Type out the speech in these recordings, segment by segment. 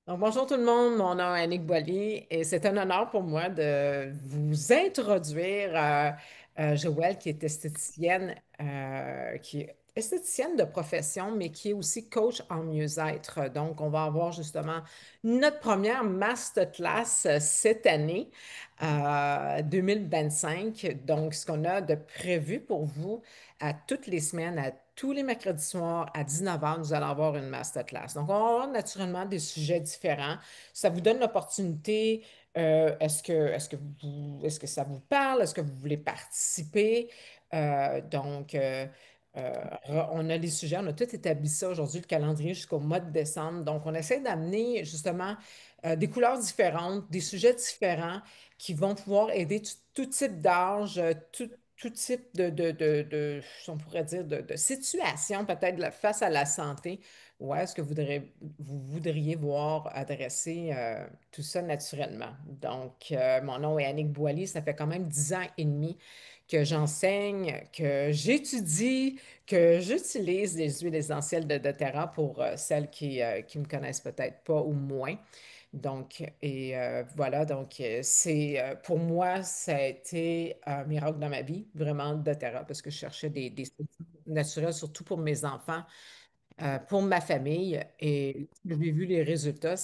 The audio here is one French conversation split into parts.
Donc, bonjour tout le monde, mon nom est Annick Boily et c'est un honneur pour moi de vous introduire Joëlle qui est esthéticienne de profession, mais qui est aussi coach en mieux-être. Donc, on va avoir justement notre première masterclass cette année, 2025. Donc, ce qu'on a de prévu pour vous à toutes les semaines, à tous les mercredis soirs à 19h, nous allons avoir une masterclass. Donc, on va avoir naturellement des sujets différents. Ça vous donne l'opportunité. Est-ce que ça vous parle? Est-ce que vous voulez participer? On a les sujets, on a tout établi ça aujourd'hui, le calendrier jusqu'au mois de décembre. Donc, on essaie d'amener justement des couleurs différentes, des sujets différents qui vont pouvoir aider tout type d'âge, tout type on pourrait dire, de situation, peut-être face à la santé. Où est-ce que vous voudriez voir adresser tout ça naturellement? Donc, mon nom est Annick Boily, ça fait quand même 10 ans et demi que j'enseigne, que j'étudie, que j'utilise les huiles essentielles de doTERRA pour celles qui me connaissent peut-être pas ou moins. Voilà, pour moi, ça a été un miracle dans ma vie, vraiment, doTERRA, parce que je cherchais des solutions naturelles, surtout pour mes enfants, pour ma famille. Et j'ai vu les résultats.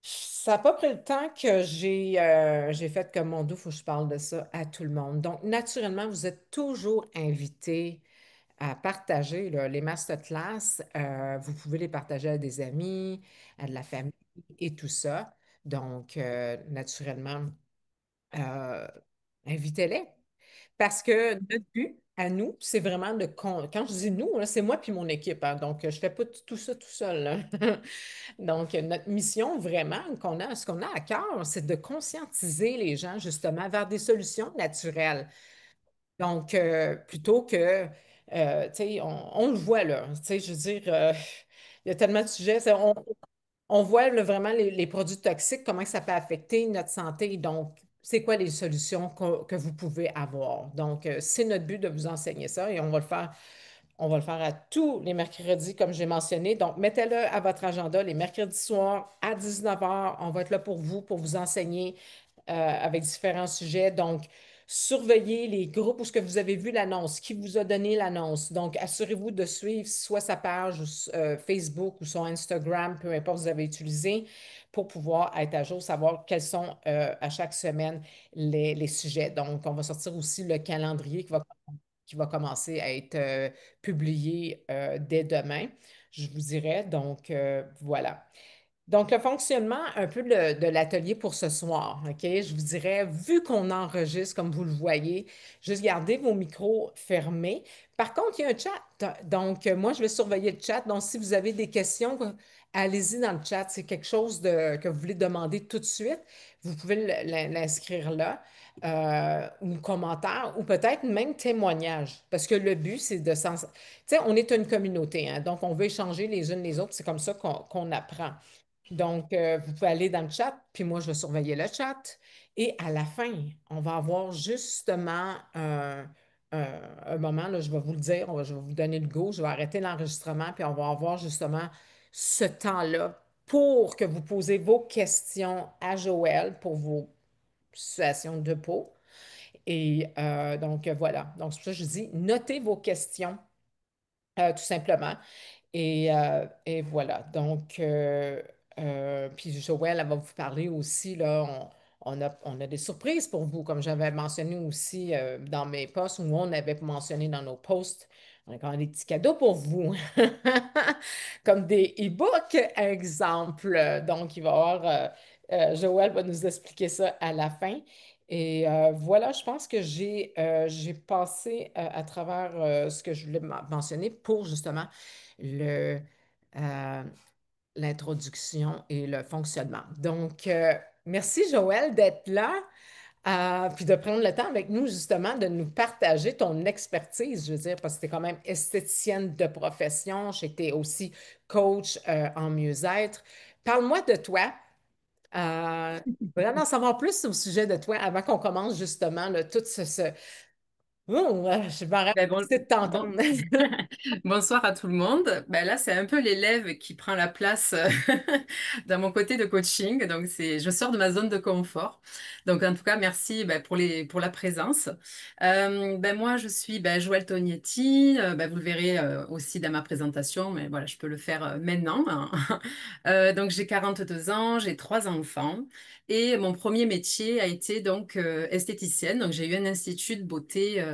Ça n'a pas pris le temps que j'ai fait comme mon dos, il faut que je parle de ça à tout le monde. Donc, naturellement, vous êtes toujours invités à partager là, les masterclass. Vous pouvez les partager à des amis, à de la famille et tout ça. Donc, naturellement, euh, invitez-les. Parce que notre but à nous, c'est vraiment quand je dis nous, là, c'est moi puis mon équipe, hein. Donc, je ne fais pas tout ça tout seul, là. Donc, notre mission vraiment ce qu'on a à cœur, c'est de conscientiser les gens justement vers des solutions naturelles. Donc, plutôt que, tu sais, on le voit là, tu sais, je veux dire, il y a tellement de sujets. On voit là, vraiment les produits toxiques, comment ça peut affecter notre santé. Donc, c'est quoi les solutions que vous pouvez avoir? Donc, c'est notre but de vous enseigner ça et on va le faire à tous les mercredis, comme j'ai mentionné. Donc, mettez-le à votre agenda les mercredis soirs à 19h. On va être là pour vous enseigner avec différents sujets. Donc, surveillez les groupes où ce que vous avez vu l'annonce, qui vous a donné l'annonce. Donc, assurez-vous de suivre soit sa page Facebook ou son Instagram, peu importe vous avez utilisé, pour pouvoir être à jour, savoir quels sont à chaque semaine les sujets. Donc, on va sortir aussi le calendrier qui va commencer à être publié dès demain, je vous dirais. Donc, voilà. Donc, le fonctionnement un peu de l'atelier pour ce soir, OK? Je vous dirais, vu qu'on enregistre, comme vous le voyez, juste gardez vos micros fermés. Par contre, il y a un chat. Donc, moi, je vais surveiller le chat. Donc, si vous avez des questions, allez-y dans le chat. C'est quelque chose que vous voulez demander tout de suite, vous pouvez l'inscrire là, ou commentaire, ou peut-être même témoignage. Parce que le but, c'est de Tu sais, on est une communauté, hein, donc on veut échanger les unes les autres. C'est comme ça qu'on apprend. Donc, vous pouvez aller dans le chat, puis moi, je vais surveiller le chat. Et à la fin, on va avoir justement un moment, là, je vais vous le dire, je vais vous donner le go, je vais arrêter l'enregistrement, puis on va avoir justement ce temps-là pour que vous posez vos questions à Joël pour vos situations de peau. Voilà. Donc, c'est pour ça que je dis, notez vos questions, tout simplement. Et voilà. Puis Joëlle, elle va vous parler aussi, là, on a des surprises pour vous, comme j'avais mentionné aussi dans mes posts, ou on avait mentionné dans nos posts. On a quand même des petits cadeaux pour vous, comme des e-books, exemple. Donc, il va y avoir, Joëlle va nous expliquer ça à la fin. Et voilà, je pense que j'ai passé à travers ce que je voulais mentionner pour justement le, euh, l'introduction et le fonctionnement. Donc, merci Joël d'être là, puis de prendre le temps avec nous justement de nous partager ton expertise, je veux dire, parce que tu es quand même esthéticienne de profession, j'étais aussi coach en mieux-être. Parle-moi de toi. Euh, Vraiment savoir plus au sujet de toi avant qu'on commence justement là, tout ce Oh, je m'arrête Ben bon, de bon, t'entendre. bonsoir à tout le monde. Ben là, c'est un peu l'élève qui prend la place dans mon côté de coaching. Donc, je sors de ma zone de confort. Donc, en tout cas, merci pour la présence. Ben moi, je suis Joëlle Tognetti. Vous le verrez aussi dans ma présentation, mais voilà, je peux le faire maintenant, hein. Donc, j'ai 42 ans, j'ai trois enfants. Et mon premier métier a été donc esthéticienne. Donc, j'ai eu un institut de beauté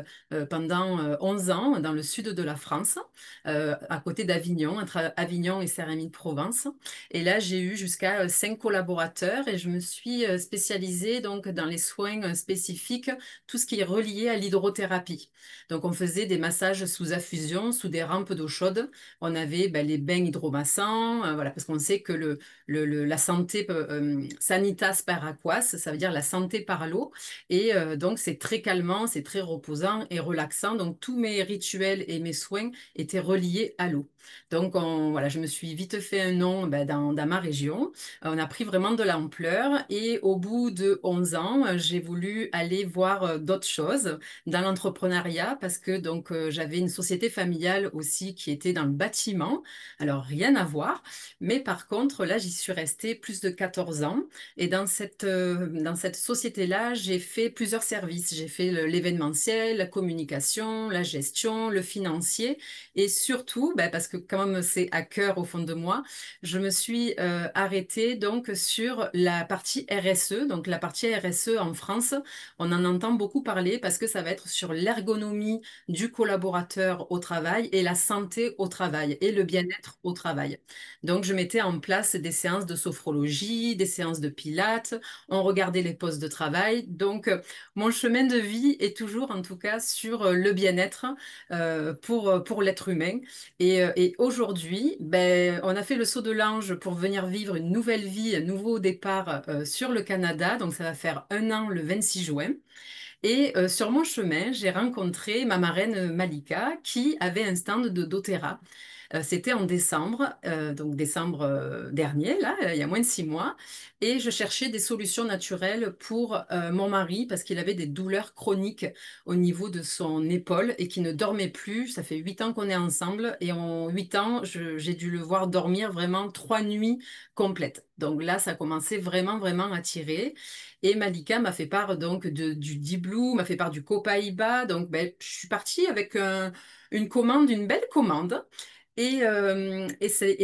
pendant 11 ans dans le sud de la France, à côté d'Avignon, entre Avignon et Saint-Rémy-de-Provence. Et là, j'ai eu jusqu'à 5 collaborateurs et je me suis spécialisée donc dans les soins spécifiques, tout ce qui est relié à l'hydrothérapie. Donc, on faisait des massages sous infusion, sous des rampes d'eau chaude. On avait les bains hydromassants, voilà, parce qu'on sait que la santé sanitas per aquas, ça veut dire la santé par l'eau. Et donc, c'est très calmant, c'est très reposant et relaxant. Donc, tous mes rituels et mes soins étaient reliés à l'eau. Donc, voilà, je me suis vite fait un nom dans ma région. On a pris vraiment de l'ampleur. Et au bout de 11 ans, j'ai voulu aller voir d'autres choses dans l'entrepreneuriat parce que donc j'avais une société familiale aussi qui était dans le bâtiment. Alors, rien à voir. Mais par contre, là, j'y suis restée plus de 14 ans. Et dans cette société-là, j'ai fait plusieurs services. J'ai fait l'événementiel, la communication, la gestion, le financier. Et surtout, parce que comme c'est à cœur au fond de moi, je me suis arrêtée donc sur la partie RSE. Donc la partie RSE en France, on en entend beaucoup parler parce que ça va être sur l'ergonomie du collaborateur au travail et la santé au travail et le bien-être au travail. Donc je mettais en place des séances de sophrologie, des séances de pilates, on regardait les postes de travail. Donc, mon chemin de vie est toujours, en tout cas, sur le bien-être pour l'être humain. Et aujourd'hui, on a fait le saut de l'ange pour venir vivre une nouvelle vie, un nouveau départ sur le Canada. Donc, ça va faire un an le 26 juin. Et sur mon chemin, j'ai rencontré ma marraine Malika qui avait un stand de doTERRA. C'était en décembre, donc décembre dernier, là, il y a moins de 6 mois, et je cherchais des solutions naturelles pour mon mari parce qu'il avait des douleurs chroniques au niveau de son épaule et qu'il ne dormait plus. Ça fait 8 ans qu'on est ensemble et en 8 ans, j'ai dû le voir dormir vraiment 3 nuits complètes. Donc là, ça commençait vraiment, vraiment à tirer. Et Malika m'a fait part donc du Diblu, m'a fait part du Copaiba. Donc je suis partie avec une commande, une belle commande. Et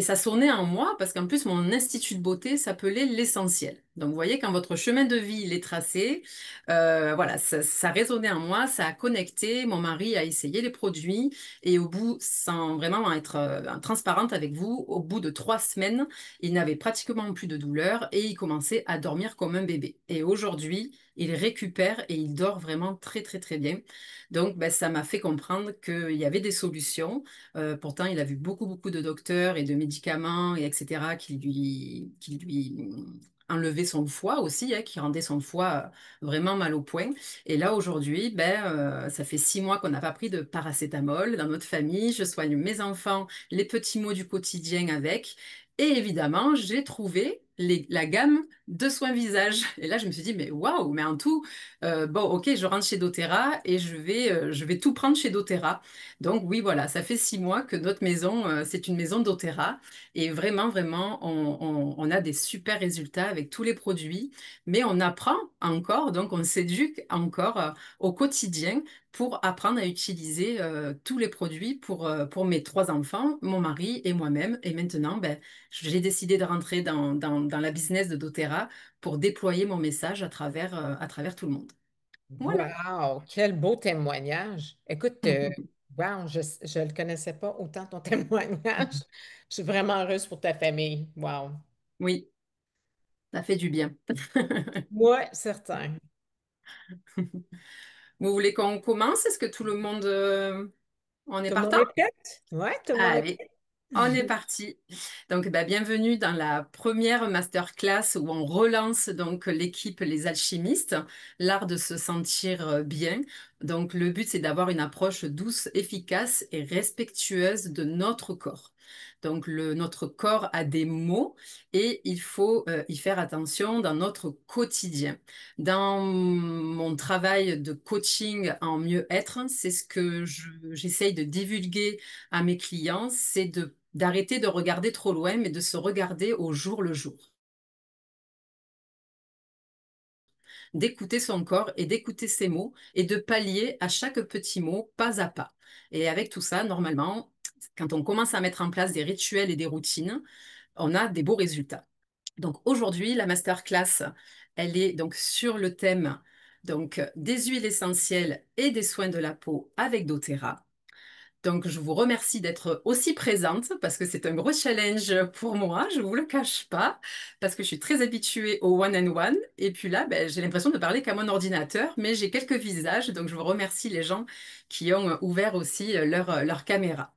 ça sonnait en moi parce qu'en plus, mon institut de beauté s'appelait l'essentiel. Donc, vous voyez, quand votre chemin de vie il est tracé, voilà, ça résonnait en moi, ça a connecté. Mon mari a essayé les produits et au bout, sans vraiment être transparente avec vous, au bout de 3 semaines, il n'avait pratiquement plus de douleur et il commençait à dormir comme un bébé. Et aujourd'hui, il récupère et il dort vraiment très, très, très bien. Donc, ça m'a fait comprendre qu'il y avait des solutions. Pourtant, il a vu beaucoup, beaucoup de docteurs et de médicaments, et etc., qui lui enlevaient son foie aussi, hein, qui rendaient son foie vraiment mal au point. Et là, aujourd'hui, ça fait 6 mois qu'on n'a pas pris de paracétamol dans notre famille. Je soigne mes enfants, les petits maux du quotidien avec. Et évidemment, j'ai trouvé la gamme de soins visage. Et là, je me suis dit, mais waouh, mais en tout, bon, ok, je rentre chez doTERRA et je vais tout prendre chez doTERRA. Donc oui, voilà, ça fait 6 mois que notre maison, c'est une maison doTERRA. Et vraiment, vraiment, on a des super résultats avec tous les produits. Mais on apprend encore, donc on s'éduque encore au quotidien pour apprendre à utiliser tous les produits pour mes trois enfants, mon mari et moi-même. Et maintenant, j'ai décidé de rentrer dans la business de doTERRA pour déployer mon message à travers tout le monde. Voilà. Wow, quel beau témoignage. Écoute, wow, je ne le connaissais pas autant ton témoignage. Je suis vraiment heureuse pour ta famille. Wow. Oui, ça fait du bien. Moi, certain. Vous voulez qu'on commence? Est-ce que tout le monde en est Tout le monde partant? est prêt? Oui, tout le monde est Allez, prêt. on est parti. Donc, bienvenue dans la première masterclass où on relance donc l'équipe Les Alchimistes, l'art de se sentir bien. Donc, le but, c'est d'avoir une approche douce, efficace et respectueuse de notre corps. Donc, notre corps a des maux et il faut y faire attention dans notre quotidien. Dans mon travail de coaching en mieux-être, c'est ce que j'essaye de divulguer à mes clients, c'est d'arrêter de regarder trop loin, mais de se regarder au jour le jour. D'écouter son corps et d'écouter ses mots et de pallier à chaque petit mot pas à pas. Et avec tout ça, normalement, quand on commence à mettre en place des rituels et des routines, on a des beaux résultats. Donc aujourd'hui, la masterclass, elle est donc sur le thème des huiles essentielles et des soins de la peau avec doTERRA. Donc, je vous remercie d'être aussi présente parce que c'est un gros challenge pour moi, je ne vous le cache pas, parce que je suis très habituée au one-on-one. Et puis là, ben, j'ai l'impression de parler qu'à mon ordinateur, mais j'ai quelques visages, donc je vous remercie les gens qui ont ouvert aussi leur caméra.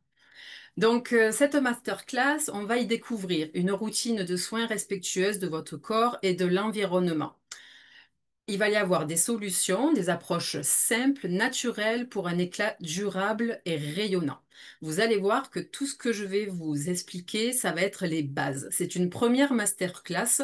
Donc, cette masterclass, on va y découvrir une routine de soins respectueuse de votre corps et de l'environnement. Il va y avoir des solutions, des approches simples, naturelles pour un éclat durable et rayonnant. Vous allez voir que tout ce que je vais vous expliquer, ça va être les bases. C'est une première masterclass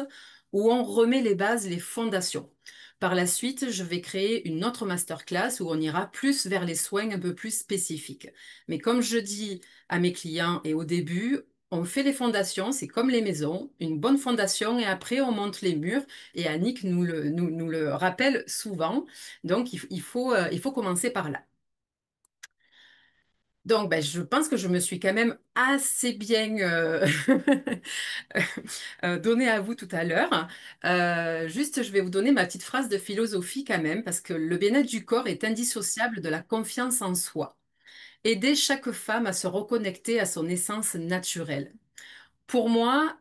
où on remet les bases, les fondations. Par la suite, je vais créer une autre masterclass où on ira plus vers les soins un peu plus spécifiques. Mais comme je dis à mes clients et au début, on fait les fondations, c'est comme les maisons, une bonne fondation et après on monte les murs et Annick nous le rappelle souvent. Donc, il faut commencer par là. Donc, ben, je pense que je me suis quand même assez bien donnée à vous tout à l'heure. Juste, je vais vous donner ma petite phrase de philosophie quand même, parce que le bien-être du corps est indissociable de la confiance en soi. Aider chaque femme à se reconnecter à son essence naturelle. Pour moi,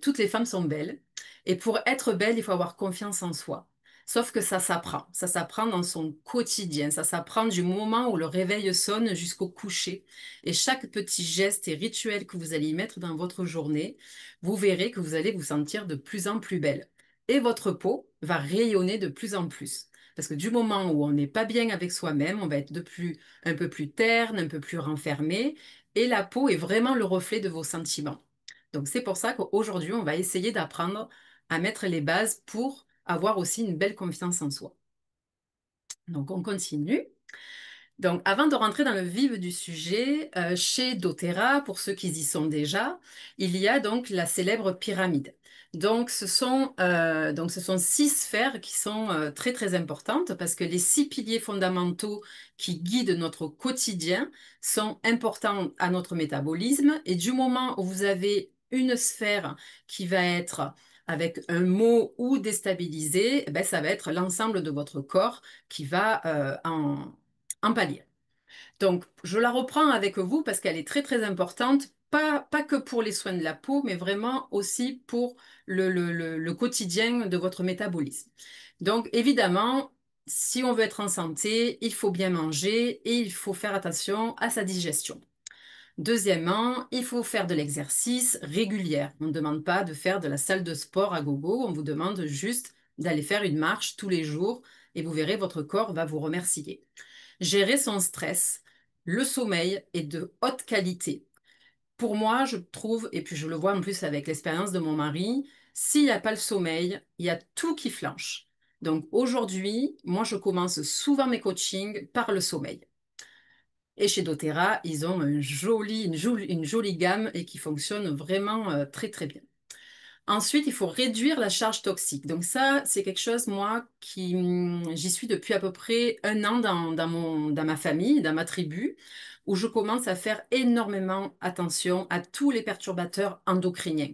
toutes les femmes sont belles. Et pour être belle, il faut avoir confiance en soi. Sauf que ça s'apprend. Ça s'apprend dans son quotidien. Ça s'apprend du moment où le réveil sonne jusqu'au coucher. Et chaque petit geste et rituel que vous allez y mettre dans votre journée, vous verrez que vous allez vous sentir de plus en plus belle. Et votre peau va rayonner de plus en plus. Parce que du moment où on n'est pas bien avec soi-même, on va être un peu plus terne, un peu plus renfermé. Et la peau est vraiment le reflet de vos sentiments. Donc, c'est pour ça qu'aujourd'hui, on va essayer d'apprendre à mettre les bases pour avoir aussi une belle confiance en soi. Donc, on continue. Donc, avant de rentrer dans le vif du sujet, chez doTERRA, pour ceux qui y sont déjà, il y a donc la célèbre pyramide. Donc, ce sont six sphères qui sont très, très importantes parce que les six piliers fondamentaux qui guident notre quotidien sont importants à notre métabolisme. Et du moment où vous avez une sphère qui va être avec un mot ou déstabilisé, eh ben, ça va être l'ensemble de votre corps qui va en palier. Donc, je la reprends avec vous parce qu'elle est très, très importante, pas que pour les soins de la peau, mais vraiment aussi pour le quotidien de votre métabolisme. Donc, évidemment, si on veut être en santé, il faut bien manger et il faut faire attention à sa digestion. Deuxièmement, il faut faire de l'exercice régulier. On ne demande pas de faire de la salle de sport à gogo, on vous demande juste d'aller faire une marche tous les jours et vous verrez, votre corps va vous remercier. Gérer son stress, le sommeil est de haute qualité. Pour moi, je trouve, et puis je le vois en plus avec l'expérience de mon mari, s'il n'y a pas le sommeil, il y a tout qui flanche. Donc aujourd'hui, moi, je commence souvent mes coachings par le sommeil. Et chez doTERRA, ils ont une jolie gamme et qui fonctionne vraiment très très bien. Ensuite, il faut réduire la charge toxique. Donc ça, c'est quelque chose, moi, j'y suis depuis à peu près un an dans ma famille, dans ma tribu, où je commence à faire énormément attention à tous les perturbateurs endocriniens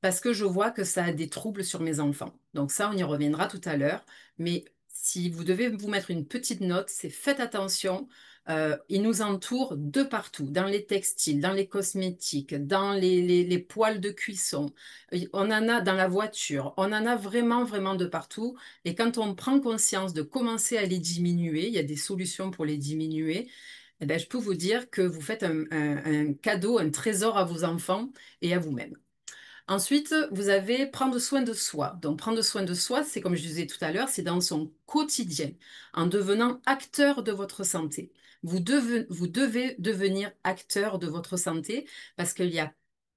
parce que je vois que ça a des troubles sur mes enfants. Donc ça, on y reviendra tout à l'heure. Mais si vous devez vous mettre une petite note, c'est faites attention. Ils nous entourent de partout, dans les textiles, dans les cosmétiques, dans les poêles de cuisson. On en a dans la voiture. On en a vraiment, vraiment de partout. Et quand on prend conscience de commencer à les diminuer, il y a des solutions pour les diminuer. Eh ben, je peux vous dire que vous faites un cadeau, un trésor à vos enfants et à vous-même. Ensuite, vous avez prendre soin de soi. Donc, prendre soin de soi, c'est comme je disais tout à l'heure, c'est dans son quotidien, en devenant acteur de votre santé. Vous devez devenir acteur de votre santé parce qu'il y a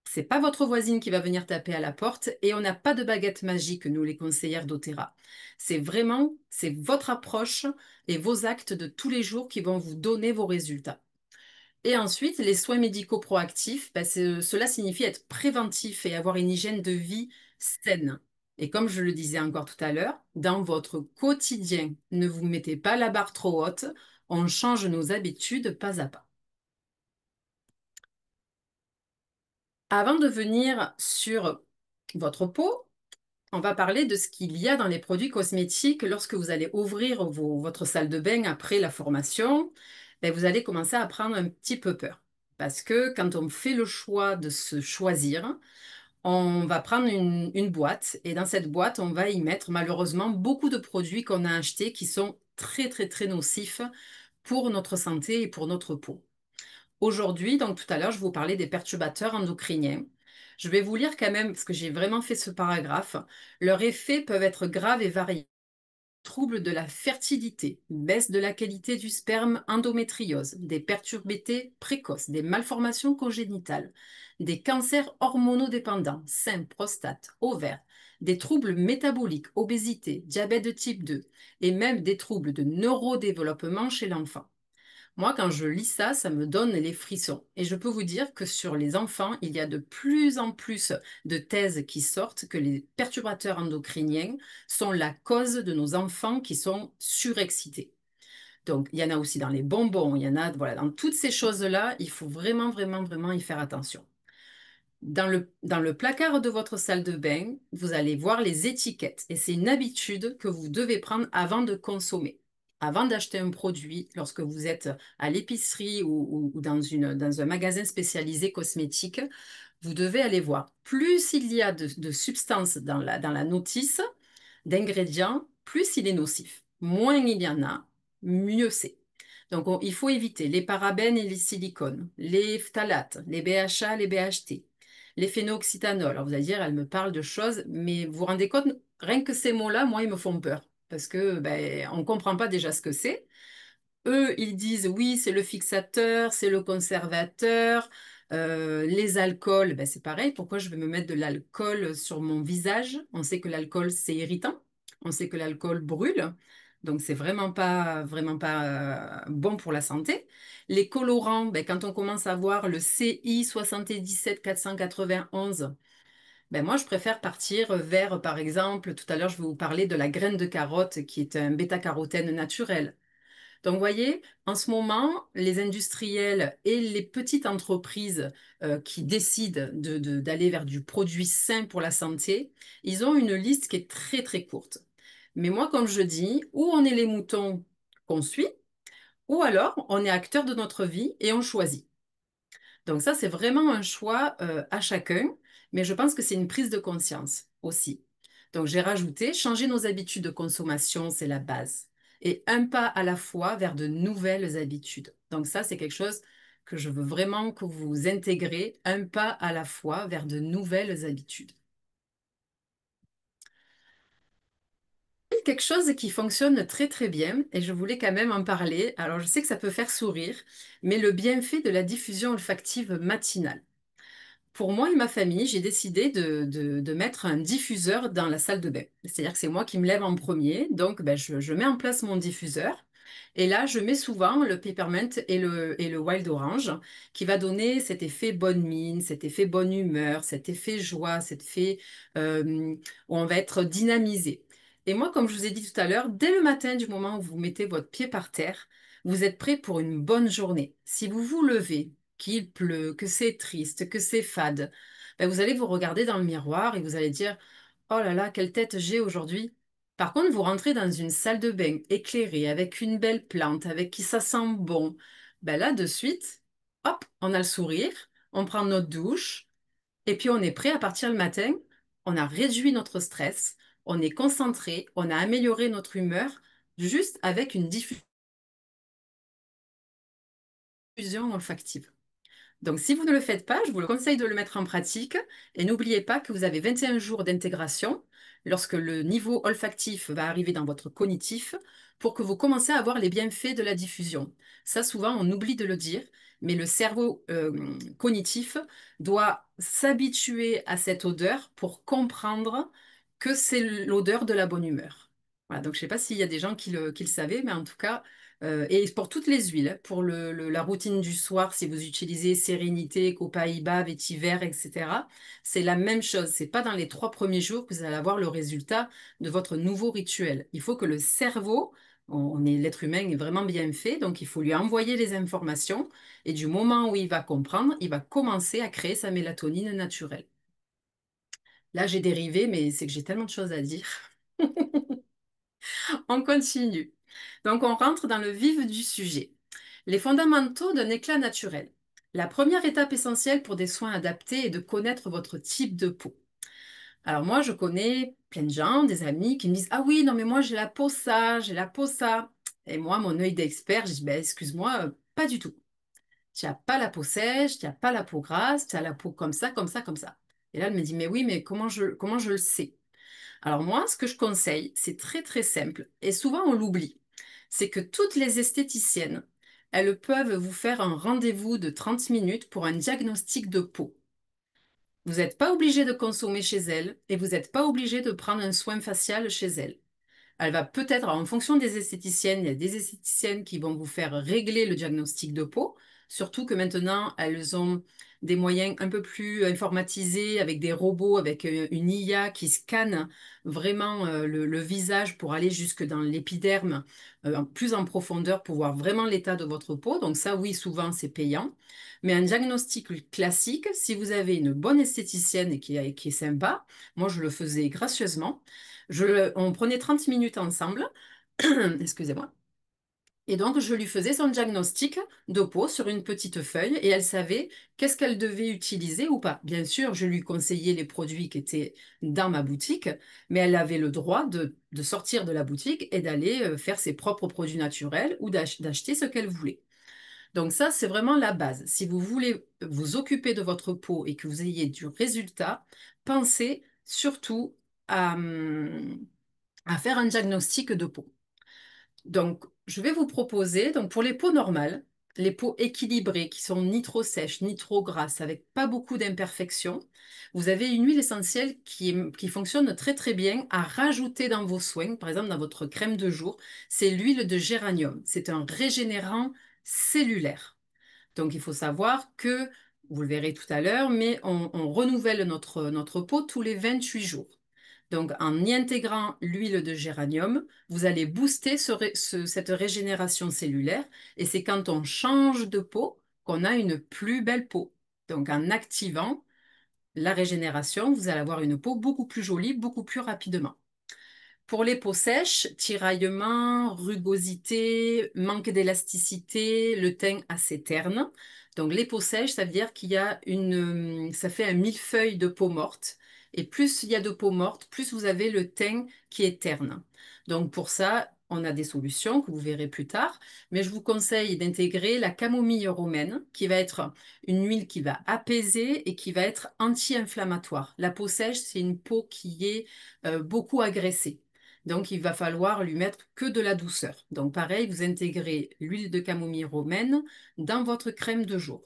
C'est pas votre voisine qui va venir taper à la porte et on n'a pas de baguette magique, nous les conseillères doTERRA. C'est votre approche et vos actes de tous les jours qui vont vous donner vos résultats. Et ensuite, les soins médicaux proactifs, ben, cela signifie être préventif et avoir une hygiène de vie saine. Et comme je le disais encore tout à l'heure, dans votre quotidien, ne vous mettez pas la barre trop haute, on change nos habitudes pas à pas. Avant de venir sur votre peau, on va parler de ce qu'il y a dans les produits cosmétiques lorsque vous allez ouvrir votre salle de bain après la formation. Ben, vous allez commencer à prendre un petit peu peur. Parce que quand on fait le choix de se choisir, on va prendre une boîte et dans cette boîte, on va y mettre malheureusement beaucoup de produits qu'on a achetés qui sont très très très nocifs pour notre santé et pour notre peau. Aujourd'hui, donc tout à l'heure, je vous parlais des perturbateurs endocriniens. Je vais vous lire quand même, parce que j'ai vraiment fait ce paragraphe. Leurs effets peuvent être graves et variés. Troubles de la fertilité, baisse de la qualité du sperme, endométriose, des perturbités précoces, des malformations congénitales, des cancers hormonodépendants, sein, prostate, ovaires, des troubles métaboliques, obésité, diabète de type 2 et même des troubles de neurodéveloppement chez l'enfant. Moi, quand je lis ça, ça me donne les frissons. Et je peux vous dire que sur les enfants, il y a de plus en plus de thèses qui sortent que les perturbateurs endocriniens sont la cause de nos enfants qui sont surexcités. Donc, il y en a aussi dans les bonbons, il y en a, voilà, dans toutes ces choses-là, il faut vraiment, vraiment, vraiment y faire attention. Dans le placard de votre salle de bain, vous allez voir les étiquettes et c'est une habitude que vous devez prendre avant de consommer. Avant d'acheter un produit, lorsque vous êtes à l'épicerie ou dans un magasin spécialisé cosmétique, vous devez aller voir. Plus il y a de substances dans la notice, d'ingrédients, plus il est nocif. Moins il y en a, mieux c'est. Donc, il faut éviter les parabènes et les silicones, les phtalates, les BHA, les BHT, les phénoxytanol. Alors, vous allez dire, elle me parle de choses, mais vous vous rendez compte, rien que ces mots-là, moi, ils me font peur. Parce que ben, on ne comprend pas déjà ce que c'est. Eux, ils disent oui, c'est le fixateur, c'est le conservateur. Les alcools, ben, c'est pareil. Pourquoi je vais me mettre de l'alcool sur mon visage? On sait que l'alcool, c'est irritant. On sait que l'alcool brûle. Donc, c'est vraiment pas bon pour la santé. Les colorants, ben, quand on commence à voir le CI 77491, ben moi, je préfère partir vers, par exemple, tout à l'heure, je vais vous parler de la graine de carotte qui est un bêta-carotène naturel. Donc, vous voyez, en ce moment, les industriels et les petites entreprises qui décident d'aller vers du produit sain pour la santé, ils ont une liste qui est très, très courte. Mais moi, comme je dis, ou on est les moutons qu'on suit, ou alors on est acteur de notre vie et on choisit. Donc ça, c'est vraiment un choix à chacun, mais je pense que c'est une prise de conscience aussi. Donc j'ai rajouté, changer nos habitudes de consommation, c'est la base. Et un pas à la fois vers de nouvelles habitudes. Donc ça, c'est quelque chose que je veux vraiment que vous intégrez, un pas à la fois vers de nouvelles habitudes. Quelque chose qui fonctionne très très bien, et je voulais quand même en parler. Alors je sais que ça peut faire sourire, mais le bienfait de la diffusion olfactive matinale. Pour moi et ma famille, j'ai décidé de mettre un diffuseur dans la salle de bain. C'est-à-dire que c'est moi qui me lève en premier, donc ben, je mets en place mon diffuseur. Et là, je mets souvent le peppermint et le wild orange qui va donner cet effet bonne mine, cet effet bonne humeur, cet effet joie, cet effet où on va être dynamisé. Et moi, comme je vous ai dit tout à l'heure, dès le matin, du moment où vous mettez votre pied par terre, vous êtes prêt pour une bonne journée. Si vous vous levez, qu'il pleut, que c'est triste, que c'est fade, ben vous allez vous regarder dans le miroir et vous allez dire, oh là là, quelle tête j'ai aujourd'hui. Par contre, vous rentrez dans une salle de bain éclairée, avec une belle plante, avec qui ça sent bon. Ben là, de suite, hop, on a le sourire, on prend notre douche, et puis on est prêt à partir le matin. On a réduit notre stress, on est concentré, on a amélioré notre humeur, juste avec une diffusion olfactive. Donc, si vous ne le faites pas, je vous le conseille de le mettre en pratique. Et n'oubliez pas que vous avez 21 jours d'intégration lorsque le niveau olfactif va arriver dans votre cognitif pour que vous commencez à avoir les bienfaits de la diffusion. Ça, souvent, on oublie de le dire. mais le cerveau cognitif doit s'habituer à cette odeur pour comprendre que c'est l'odeur de la bonne humeur. Voilà, donc je ne sais pas s'il y a des gens qui le savaient, mais en tout cas, et pour toutes les huiles, hein, pour la routine du soir, si vous utilisez Sérénité, Copaiba, Vétiver, etc., c'est la même chose. C'est pas dans les 3 premiers jours que vous allez avoir le résultat de votre nouveau rituel. Il faut que le cerveau, l'être humain est vraiment bien fait, donc il faut lui envoyer les informations et du moment où il va comprendre, il va commencer à créer sa mélatonine naturelle. Là, j'ai dérivé, mais c'est que j'ai tellement de choses à dire. On continue. Donc, on rentre dans le vif du sujet. Les fondamentaux d'un éclat naturel. La première étape essentielle pour des soins adaptés est de connaître votre type de peau. Alors moi, je connais plein de gens, des amis qui me disent, ah oui, non mais moi j'ai la peau ça, j'ai la peau ça. Et moi, mon œil d'expert, je dis, ben, excuse-moi, pas du tout. Tu n'as pas la peau sèche, tu n'as pas la peau grasse, tu as la peau comme ça, comme ça, comme ça. Et là, elle me dit, mais oui, mais comment je le sais? Alors moi, ce que je conseille, c'est très très simple, et souvent on l'oublie, c'est que toutes les esthéticiennes, elles peuvent vous faire un rendez-vous de 30 minutes pour un diagnostic de peau. Vous n'êtes pas obligé de consommer chez elles et vous n'êtes pas obligé de prendre un soin facial chez elles. Elle va peut-être, en fonction des esthéticiennes, il y a des esthéticiennes qui vont vous faire régler le diagnostic de peau, surtout que maintenant, elles ont des moyens un peu plus informatisés avec des robots, avec une IA qui scanne vraiment le visage pour aller jusque dans l'épiderme, plus en profondeur pour voir vraiment l'état de votre peau. Donc ça, oui, souvent, c'est payant. Mais un diagnostic classique, si vous avez une bonne esthéticienne et qui est sympa, moi, je le faisais gracieusement. On prenait 30 minutes ensemble, excusez-moi, et donc je lui faisais son diagnostic de peau sur une petite feuille et elle savait qu'est-ce qu'elle devait utiliser ou pas. Bien sûr, je lui conseillais les produits qui étaient dans ma boutique, mais elle avait le droit de sortir de la boutique et d'aller faire ses propres produits naturels ou d'acheter ce qu'elle voulait. Donc ça, c'est vraiment la base. Si vous voulez vous occuper de votre peau et que vous ayez du résultat, pensez surtout à faire un diagnostic de peau. Donc, je vais vous proposer, donc pour les peaux normales, les peaux équilibrées qui sont ni trop sèches ni trop grasses, avec pas beaucoup d'imperfections, vous avez une huile essentielle qui fonctionne très très bien à rajouter dans vos soins, par exemple dans votre crème de jour, c'est l'huile de géranium. C'est un régénérant cellulaire. Donc, il faut savoir que, vous le verrez tout à l'heure, mais on renouvelle notre peau tous les 28 jours. Donc, en y intégrant l'huile de géranium, vous allez booster cette régénération cellulaire et c'est quand on change de peau qu'on a une plus belle peau. Donc, en activant la régénération, vous allez avoir une peau beaucoup plus jolie, beaucoup plus rapidement. Pour les peaux sèches, tiraillement, rugosité, manque d'élasticité, le teint assez terne. Donc les peaux sèches, ça veut dire ça fait un millefeuille de peau morte. Et plus il y a de peau morte, plus vous avez le teint qui est terne. Donc pour ça, on a des solutions que vous verrez plus tard. Mais je vous conseille d'intégrer la camomille romaine, qui va être une huile qui va apaiser et qui va être anti-inflammatoire. La peau sèche, c'est une peau qui est beaucoup agressée. Donc, il va falloir lui mettre que de la douceur. Donc, pareil, vous intégrez l'huile de camomille romaine dans votre crème de jour.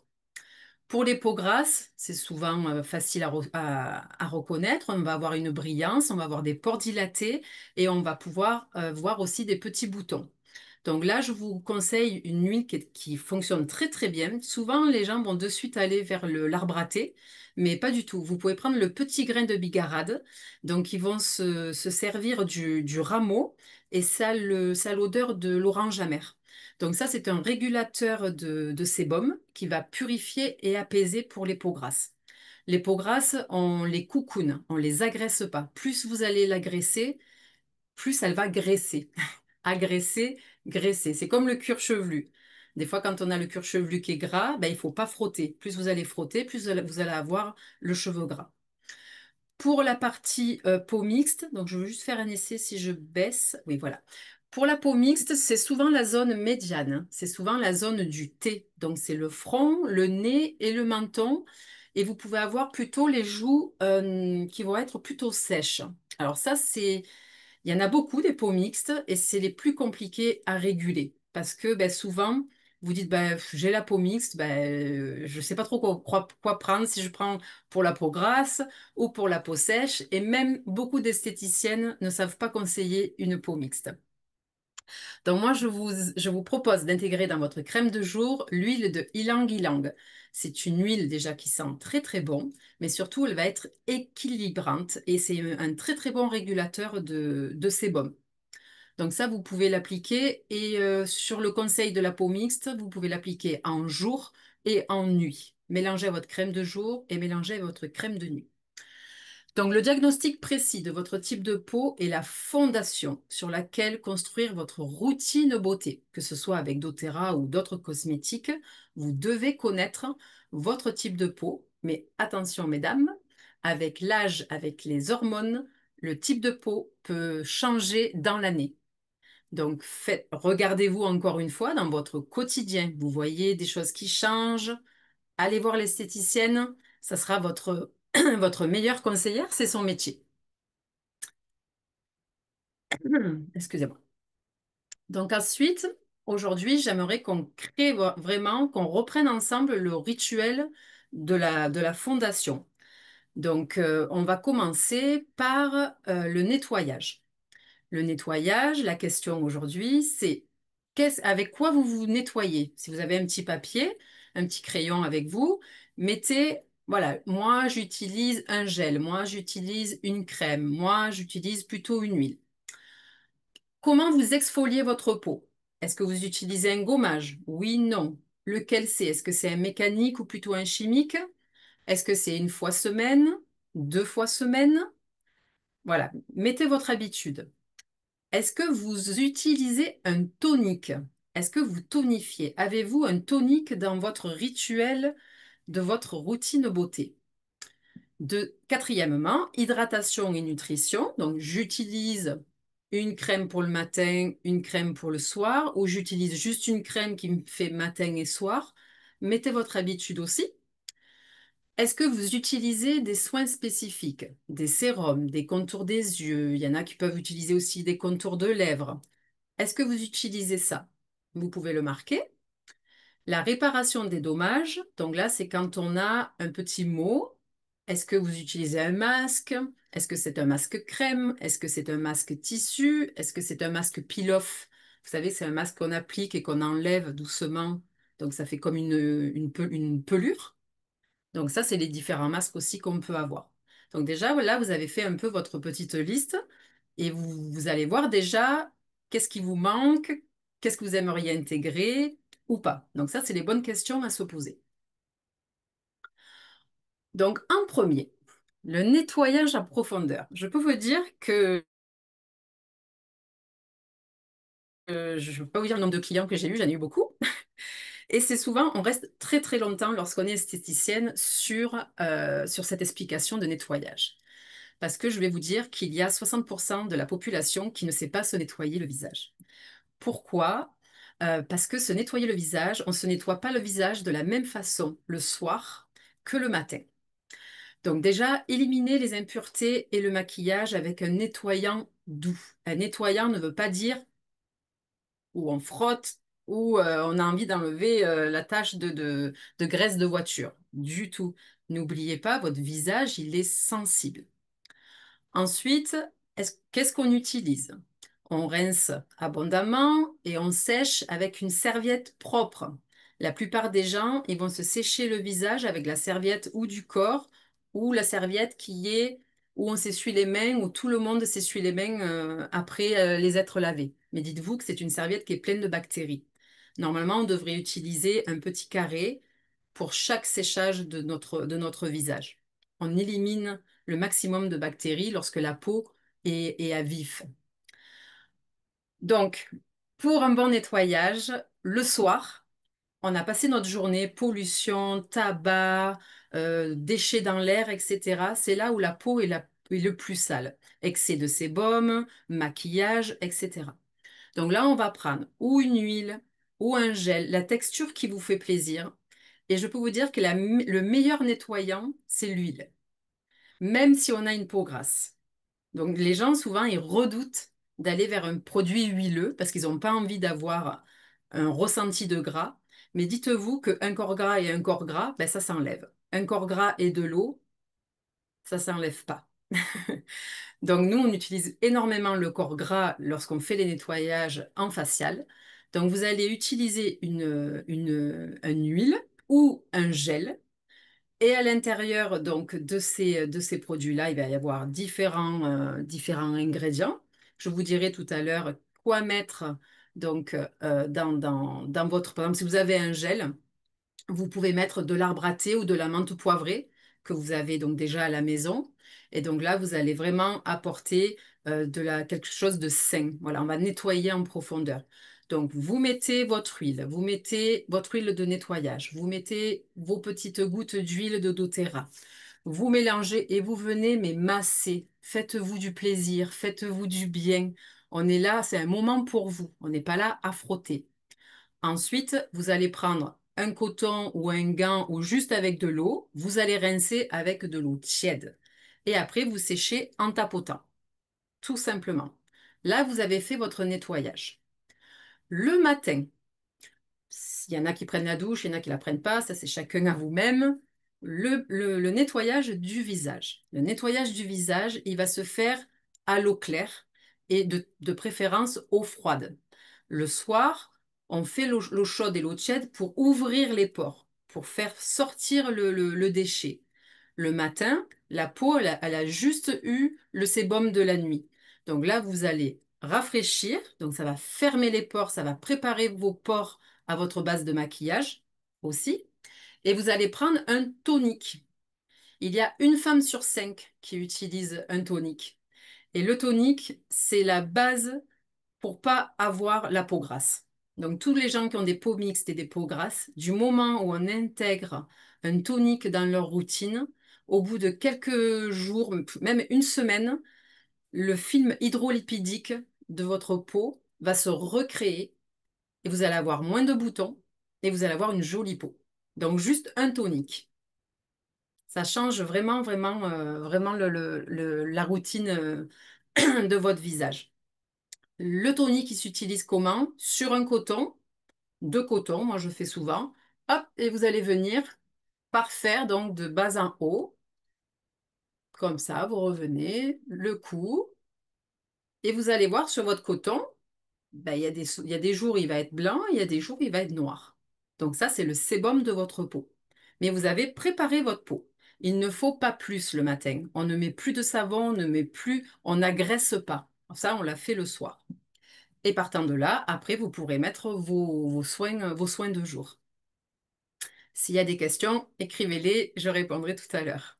Pour les peaux grasses, c'est souvent facile à reconnaître. On va avoir une brillance, on va avoir des pores dilatés et on va pouvoir voir aussi des petits boutons. Donc là, je vous conseille une huile qui fonctionne très très bien. Souvent, les gens vont de suite aller vers l'arbre à thé, mais pas du tout. Vous pouvez prendre le petit grain de bigarade. Donc, ils vont se servir du rameau et ça a l'odeur de l'orange amère. Donc ça, c'est un régulateur de sébum qui va purifier et apaiser pour les peaux grasses. Les peaux grasses, on les coucoune, on les agresse pas. Plus vous allez l'agresser, plus elle va graisser. Agresser, graisser. C'est comme le cuir chevelu. Des fois, quand on a le cuir chevelu qui est gras, ben, il ne faut pas frotter. Plus vous allez frotter, plus vous allez avoir le cheveu gras. Pour la partie peau mixte, donc je veux juste faire un essai si je baisse. Oui, voilà. Pour la peau mixte, c'est souvent la zone médiane, hein. C'est souvent la zone du T. Donc c'est le front, le nez et le menton. Et vous pouvez avoir plutôt les joues qui vont être plutôt sèches. Alors ça, il y en a beaucoup des peaux mixtes et c'est les plus compliqués à réguler parce que ben, souvent, vous dites, ben, j'ai la peau mixte, ben, je ne sais pas trop quoi prendre, si je prends pour la peau grasse ou pour la peau sèche. Et même beaucoup d'esthéticiennes ne savent pas conseiller une peau mixte. Donc moi, je vous propose d'intégrer dans votre crème de jour l'huile de ylang-ylang. C'est une huile déjà qui sent très très bon, mais surtout elle va être équilibrante et c'est un très très bon régulateur de sébum. Donc ça, vous pouvez l'appliquer et sur le conseil de la peau mixte, vous pouvez l'appliquer en jour et en nuit. Mélangez votre crème de jour et mélangez votre crème de nuit. Donc, le diagnostic précis de votre type de peau est la fondation sur laquelle construire votre routine beauté, que ce soit avec doTERRA ou d'autres cosmétiques. Vous devez connaître votre type de peau, mais attention, mesdames, avec l'âge, avec les hormones, le type de peau peut changer dans l'année. Donc, regardez-vous encore une fois dans votre quotidien. Vous voyez des choses qui changent. Allez voir l'esthéticienne, ça sera votre, votre meilleure conseillère, c'est son métier. Excusez-moi. Donc ensuite, aujourd'hui, j'aimerais qu'on crée vraiment, qu'on reprenne ensemble le rituel de la fondation. Donc, on va commencer par le nettoyage. Le nettoyage, la question aujourd'hui, c'est avec quoi vous vous nettoyez? Si vous avez un petit papier, un petit crayon avec vous, mettez, voilà, moi j'utilise un gel, moi j'utilise une crème, moi j'utilise plutôt une huile. Comment vous exfoliez votre peau? Est-ce que vous utilisez un gommage? Oui, non. Lequel c'est? Est-ce que c'est un mécanique ou plutôt un chimique? Est-ce que c'est une fois semaine? Deux fois semaine? Voilà, mettez votre habitude. Est-ce que vous utilisez un tonique? Est-ce que vous tonifiez? Avez-vous un tonique dans votre rituel de votre routine beauté? Quatrièmement, hydratation et nutrition. Donc, j'utilise une crème pour le matin, une crème pour le soir, ou j'utilise juste une crème qui me fait matin et soir. Mettez votre habitude aussi. Est-ce que vous utilisez des soins spécifiques, des sérums, des contours des yeux? Il y en a qui peuvent utiliser aussi des contours de lèvres. Est-ce que vous utilisez ça? Vous pouvez le marquer. La réparation des dommages, donc là, c'est quand on a un petit mot. Est-ce que vous utilisez un masque? Est-ce que c'est un masque crème? Est-ce que c'est un masque tissu? Est-ce que c'est un masque peel-off? Vous savez, c'est un masque qu'on applique et qu'on enlève doucement. Donc, ça fait comme une pelure. Donc, ça, c'est les différents masques aussi qu'on peut avoir. Donc, déjà, là, vous avez fait un peu votre petite liste et vous allez voir déjà qu'est-ce qui vous manque, qu'est-ce que vous aimeriez intégrer ou pas. Donc, ça, c'est les bonnes questions à se poser. Donc, en premier, le nettoyage à profondeur. Je peux vous dire que je ne vais pas vous dire le nombre de clients que j'ai eu, j'en ai eu beaucoup. Et c'est souvent, on reste très très longtemps lorsqu'on est esthéticienne sur cette explication de nettoyage. Parce que je vais vous dire qu'il y a 60% de la population qui ne sait pas se nettoyer le visage. Pourquoi? Parce que se nettoyer le visage, on ne se nettoie pas le visage de la même façon le soir que le matin. Donc déjà, éliminer les impuretés et le maquillage avec un nettoyant doux. Un nettoyant ne veut pas dire où on frotte ou on a envie d'enlever la tache de graisse de voiture. Du tout. N'oubliez pas, votre visage, il est sensible. Ensuite, qu'est-ce qu'on utilise? On rince abondamment et on sèche avec une serviette propre. La plupart des gens, ils vont se sécher le visage avec la serviette ou du corps ou la serviette qui est où on s'essuie les mains, où tout le monde s'essuie les mains après les être lavés. Mais dites-vous que c'est une serviette qui est pleine de bactéries. Normalement, on devrait utiliser un petit carré pour chaque séchage de notre visage. On élimine le maximum de bactéries lorsque la peau est à vif. Donc, pour un bon nettoyage, le soir, on a passé notre journée, pollution, tabac, déchets dans l'air, etc. C'est là où la peau est le plus sale. Excès de sébum, maquillage, etc. Donc là, on va prendre ou une huile ou un gel, la texture qui vous fait plaisir. Et je peux vous dire que le meilleur nettoyant, c'est l'huile, même si on a une peau grasse. Donc les gens, souvent, ils redoutent d'aller vers un produit huileux parce qu'ils n'ont pas envie d'avoir un ressenti de gras. Mais dites-vous qu'un corps gras et un corps gras, ben, ça s'enlève. Un corps gras et de l'eau, ça s'enlève pas. Donc nous, on utilise énormément le corps gras lorsqu'on fait les nettoyages en facial. Donc vous allez utiliser une huile ou un gel. Et à l'intérieur donc de ces produits-là, il va y avoir différents ingrédients. Je vous dirai tout à l'heure quoi mettre donc dans votre... Par exemple, si vous avez un gel, vous pouvez mettre de l'arbre à thé ou de la menthe poivrée que vous avez donc déjà à la maison. Et donc là, vous allez vraiment apporter quelque chose de sain. Voilà, on va nettoyer en profondeur. Donc, vous mettez votre huile, vous mettez votre huile de nettoyage, vous mettez vos petites gouttes d'huile de doTERRA. Vous mélangez et vous venez mais masser. Faites-vous du plaisir, faites-vous du bien. On est là, c'est un moment pour vous. On n'est pas là à frotter. Ensuite, vous allez prendre un coton ou un gant ou juste avec de l'eau. Vous allez rincer avec de l'eau tiède. Et après, vous séchez en tapotant, tout simplement. Là, vous avez fait votre nettoyage. Le matin, il y en a qui prennent la douche, il y en a qui ne la prennent pas, ça c'est chacun à vous-même. Le nettoyage du visage. Le nettoyage du visage, il va se faire à l'eau claire et de préférence eau froide. Le soir, on fait l'eau chaude et l'eau tiède pour ouvrir les pores, pour faire sortir le déchet. Le matin, la peau, elle a juste eu le sébum de la nuit. Donc là, vous allez rafraîchir, donc ça va fermer les pores, ça va préparer vos pores à votre base de maquillage aussi. Et vous allez prendre un tonique. Il y a une femme sur cinq qui utilise un tonique. Et le tonique, c'est la base pour pas avoir la peau grasse. Donc, tous les gens qui ont des peaux mixtes et des peaux grasses, du moment où on intègre un tonique dans leur routine, au bout de quelques jours, même une semaine, le film hydrolipidique de votre peau va se recréer et vous allez avoir moins de boutons et vous allez avoir une jolie peau. Donc, juste un tonique. Ça change vraiment, vraiment, vraiment la routine de votre visage. Le tonique, il s'utilise comment? Sur un coton, deux cotons, moi je fais souvent. Hop, et vous allez venir parfaire donc de bas en haut. Comme ça, vous revenez, le cou, et vous allez voir sur votre coton, ben, il y a des jours il va être blanc, il y a des jours il va être noir. Donc ça, c'est le sébum de votre peau. Mais vous avez préparé votre peau. Il ne faut pas plus le matin. On ne met plus de savon, on ne met plus, on n'agresse pas. Ça, on l'a fait le soir. Et partant de là, après, vous pourrez mettre vos soins de jour. S'il y a des questions, écrivez-les, je répondrai tout à l'heure.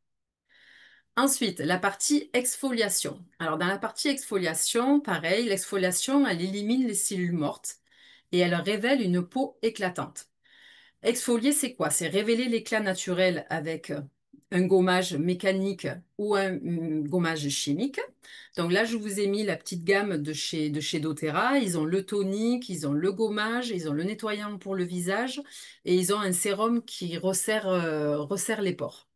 Ensuite, la partie exfoliation. Alors, dans la partie exfoliation, pareil, l'exfoliation, elle élimine les cellules mortes et elle révèle une peau éclatante. Exfolier, c'est quoi? C'est révéler l'éclat naturel avec un gommage mécanique ou un gommage chimique. Donc là, je vous ai mis la petite gamme de chez doTERRA. Ils ont le tonique, ils ont le gommage, ils ont le nettoyant pour le visage et ils ont un sérum qui resserre les pores.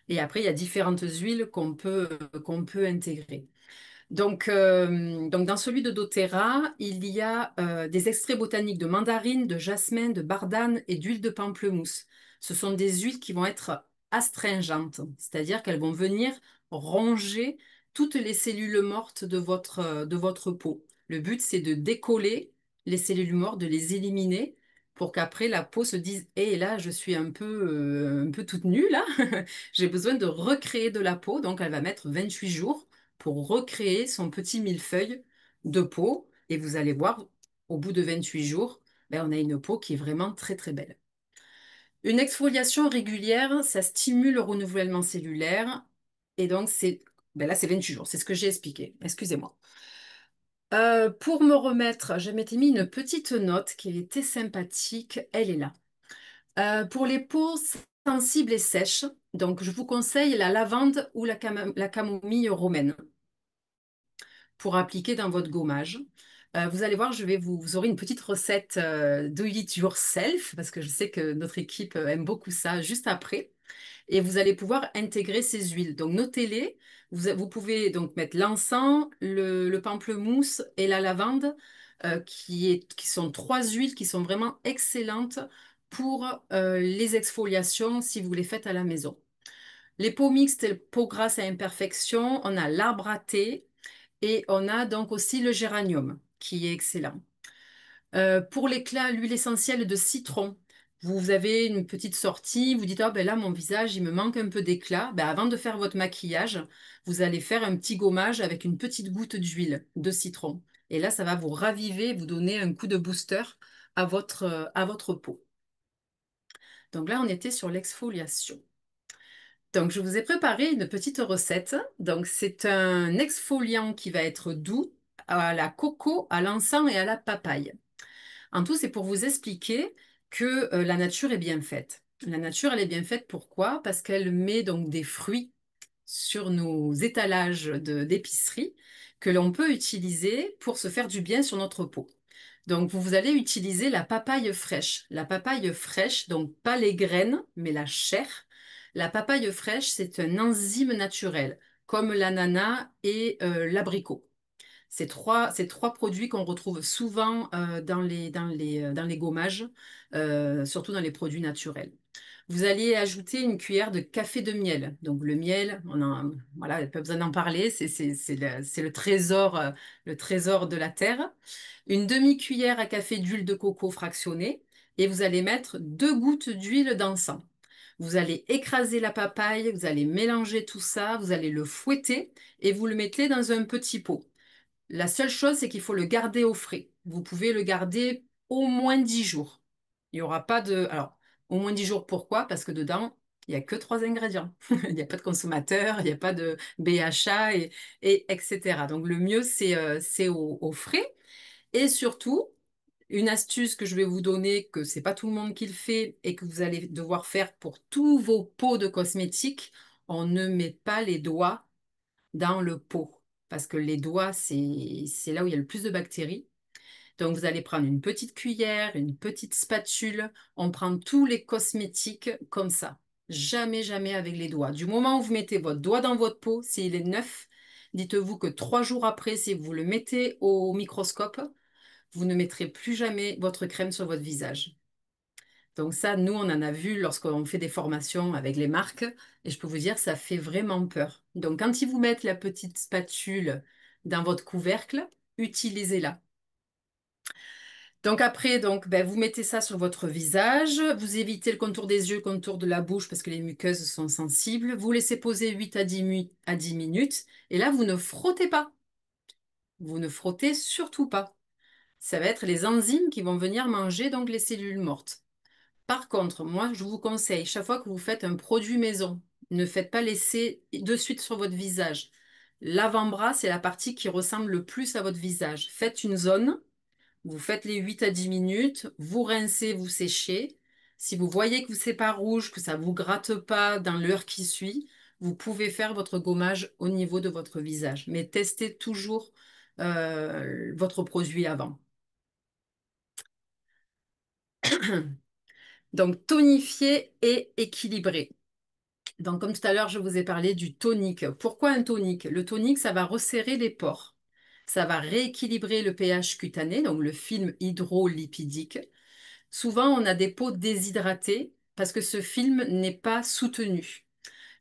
Et après, il y a différentes huiles qu'on peut intégrer. Donc dans celui de doTERRA, il y a des extraits botaniques de mandarine, de jasmin, de bardane et d'huile de pamplemousse. Ce sont des huiles qui vont être astringentes, c'est-à-dire qu'elles vont venir ronger toutes les cellules mortes de votre peau. Le but, c'est de décoller les cellules mortes, de les éliminer pour qu'après la peau se dise, hé, là, je suis un peu toute nue, là. J'ai besoin de recréer de la peau. Donc, elle va mettre 28 jours pour recréer son petit millefeuille de peau. Et vous allez voir, au bout de 28 jours, ben, on a une peau qui est vraiment très très belle. Une exfoliation régulière, ça stimule le renouvellement cellulaire. Et donc, ben là, c'est 28 jours. C'est ce que j'ai expliqué. Excusez-moi. Pour me remettre, je m'étais mis une petite note qui était sympathique. Elle est là. Pour les peaux sensibles et sèches, donc je vous conseille la lavande ou la camomille romaine pour appliquer dans votre gommage. Vous allez voir, vous aurez une petite recette do it yourself, parce que je sais que notre équipe aime beaucoup ça juste après. Et vous allez pouvoir intégrer ces huiles. Donc notez-les. Vous pouvez donc mettre l'encens, le pamplemousse et la lavande, qui sont trois huiles qui sont vraiment excellentes pour les exfoliations si vous les faites à la maison. Les peaux mixtes et les peaux grasses à imperfection, on a l'arbre à thé et on a donc aussi le géranium qui est excellent. Pour l'éclat, l'huile essentielle de citron. Vous avez une petite sortie, vous dites, ah ben là, mon visage, il me manque un peu d'éclat. Ben, avant de faire votre maquillage, vous allez faire un petit gommage avec une petite goutte d'huile de citron. Et là, ça va vous raviver, vous donner un coup de booster à votre peau. Donc là, on était sur l'exfoliation. Donc, je vous ai préparé une petite recette. Donc, c'est un exfoliant qui va être doux à la coco, à l'encens et à la papaye. En tout, c'est pour vous expliquer que la nature est bien faite. La nature, elle est bien faite pourquoi? Parce qu'elle met donc des fruits sur nos étalages d'épicerie que l'on peut utiliser pour se faire du bien sur notre peau. Donc, vous allez utiliser la papaye fraîche. La papaye fraîche, donc pas les graines, mais la chair. La papaye fraîche, c'est un enzyme naturel, comme l'ananas et l'abricot. Ces trois produits qu'on retrouve souvent dans les gommages, surtout dans les produits naturels. Vous allez ajouter une cuillère de café de miel. Donc le miel, voilà, pas besoin d'en parler, c'est le trésor de la terre. Une demi-cuillère à café d'huile de coco fractionnée et vous allez mettre 2 gouttes d'huile d'encens. Vous allez écraser la papaye, vous allez mélanger tout ça, vous allez le fouetter et vous le mettez dans un petit pot. La seule chose, c'est qu'il faut le garder au frais. Vous pouvez le garder au moins 10 jours. Il n'y aura pas de... Alors, au moins 10 jours, pourquoi? Parce que dedans, il n'y a que 3 ingrédients. Il n'y a pas de consommateur, il n'y a pas de BHA, etc. Donc, le mieux, c'est au frais. Et surtout, une astuce que je vais vous donner, que c'est pas tout le monde qui le fait et que vous allez devoir faire pour tous vos pots de cosmétiques, on ne met pas les doigts dans le pot. Parce que les doigts, c'est là où il y a le plus de bactéries. Donc, vous allez prendre une petite cuillère, une petite spatule. On prend tous les cosmétiques comme ça. Jamais, jamais avec les doigts. Du moment où vous mettez votre doigt dans votre pot, s'il est neuf, dites-vous que 3 jours après, si vous le mettez au microscope, vous ne mettrez plus jamais votre crème sur votre visage. Donc ça, nous, on en a vu lorsqu'on fait des formations avec les marques, et je peux vous dire, ça fait vraiment peur. Donc quand ils vous mettent la petite spatule dans votre couvercle, utilisez-la. Donc après, ben, vous mettez ça sur votre visage, vous évitez le contour des yeux, le contour de la bouche parce que les muqueuses sont sensibles, vous laissez poser 8 à 10 minutes, et là, vous ne frottez pas. Vous ne frottez surtout pas. Ça va être les enzymes qui vont venir manger donc les cellules mortes. Par contre, moi, je vous conseille, chaque fois que vous faites un produit maison, ne faites pas laisser de suite sur votre visage. L'avant-bras, c'est la partie qui ressemble le plus à votre visage. Faites une zone, vous faites les 8 à 10 minutes, vous rincez, vous séchez. Si vous voyez que c'est pas rouge, que ça vous gratte pas dans l'heure qui suit, vous pouvez faire votre gommage au niveau de votre visage. Mais testez toujours votre produit avant. Donc, tonifier et équilibrer. Donc, comme tout à l'heure, je vous ai parlé du tonique. Pourquoi un tonique? Le tonique, ça va resserrer les pores. Ça va rééquilibrer le pH cutané, donc le film hydrolipidique. Souvent, on a des peaux déshydratées parce que ce film n'est pas soutenu.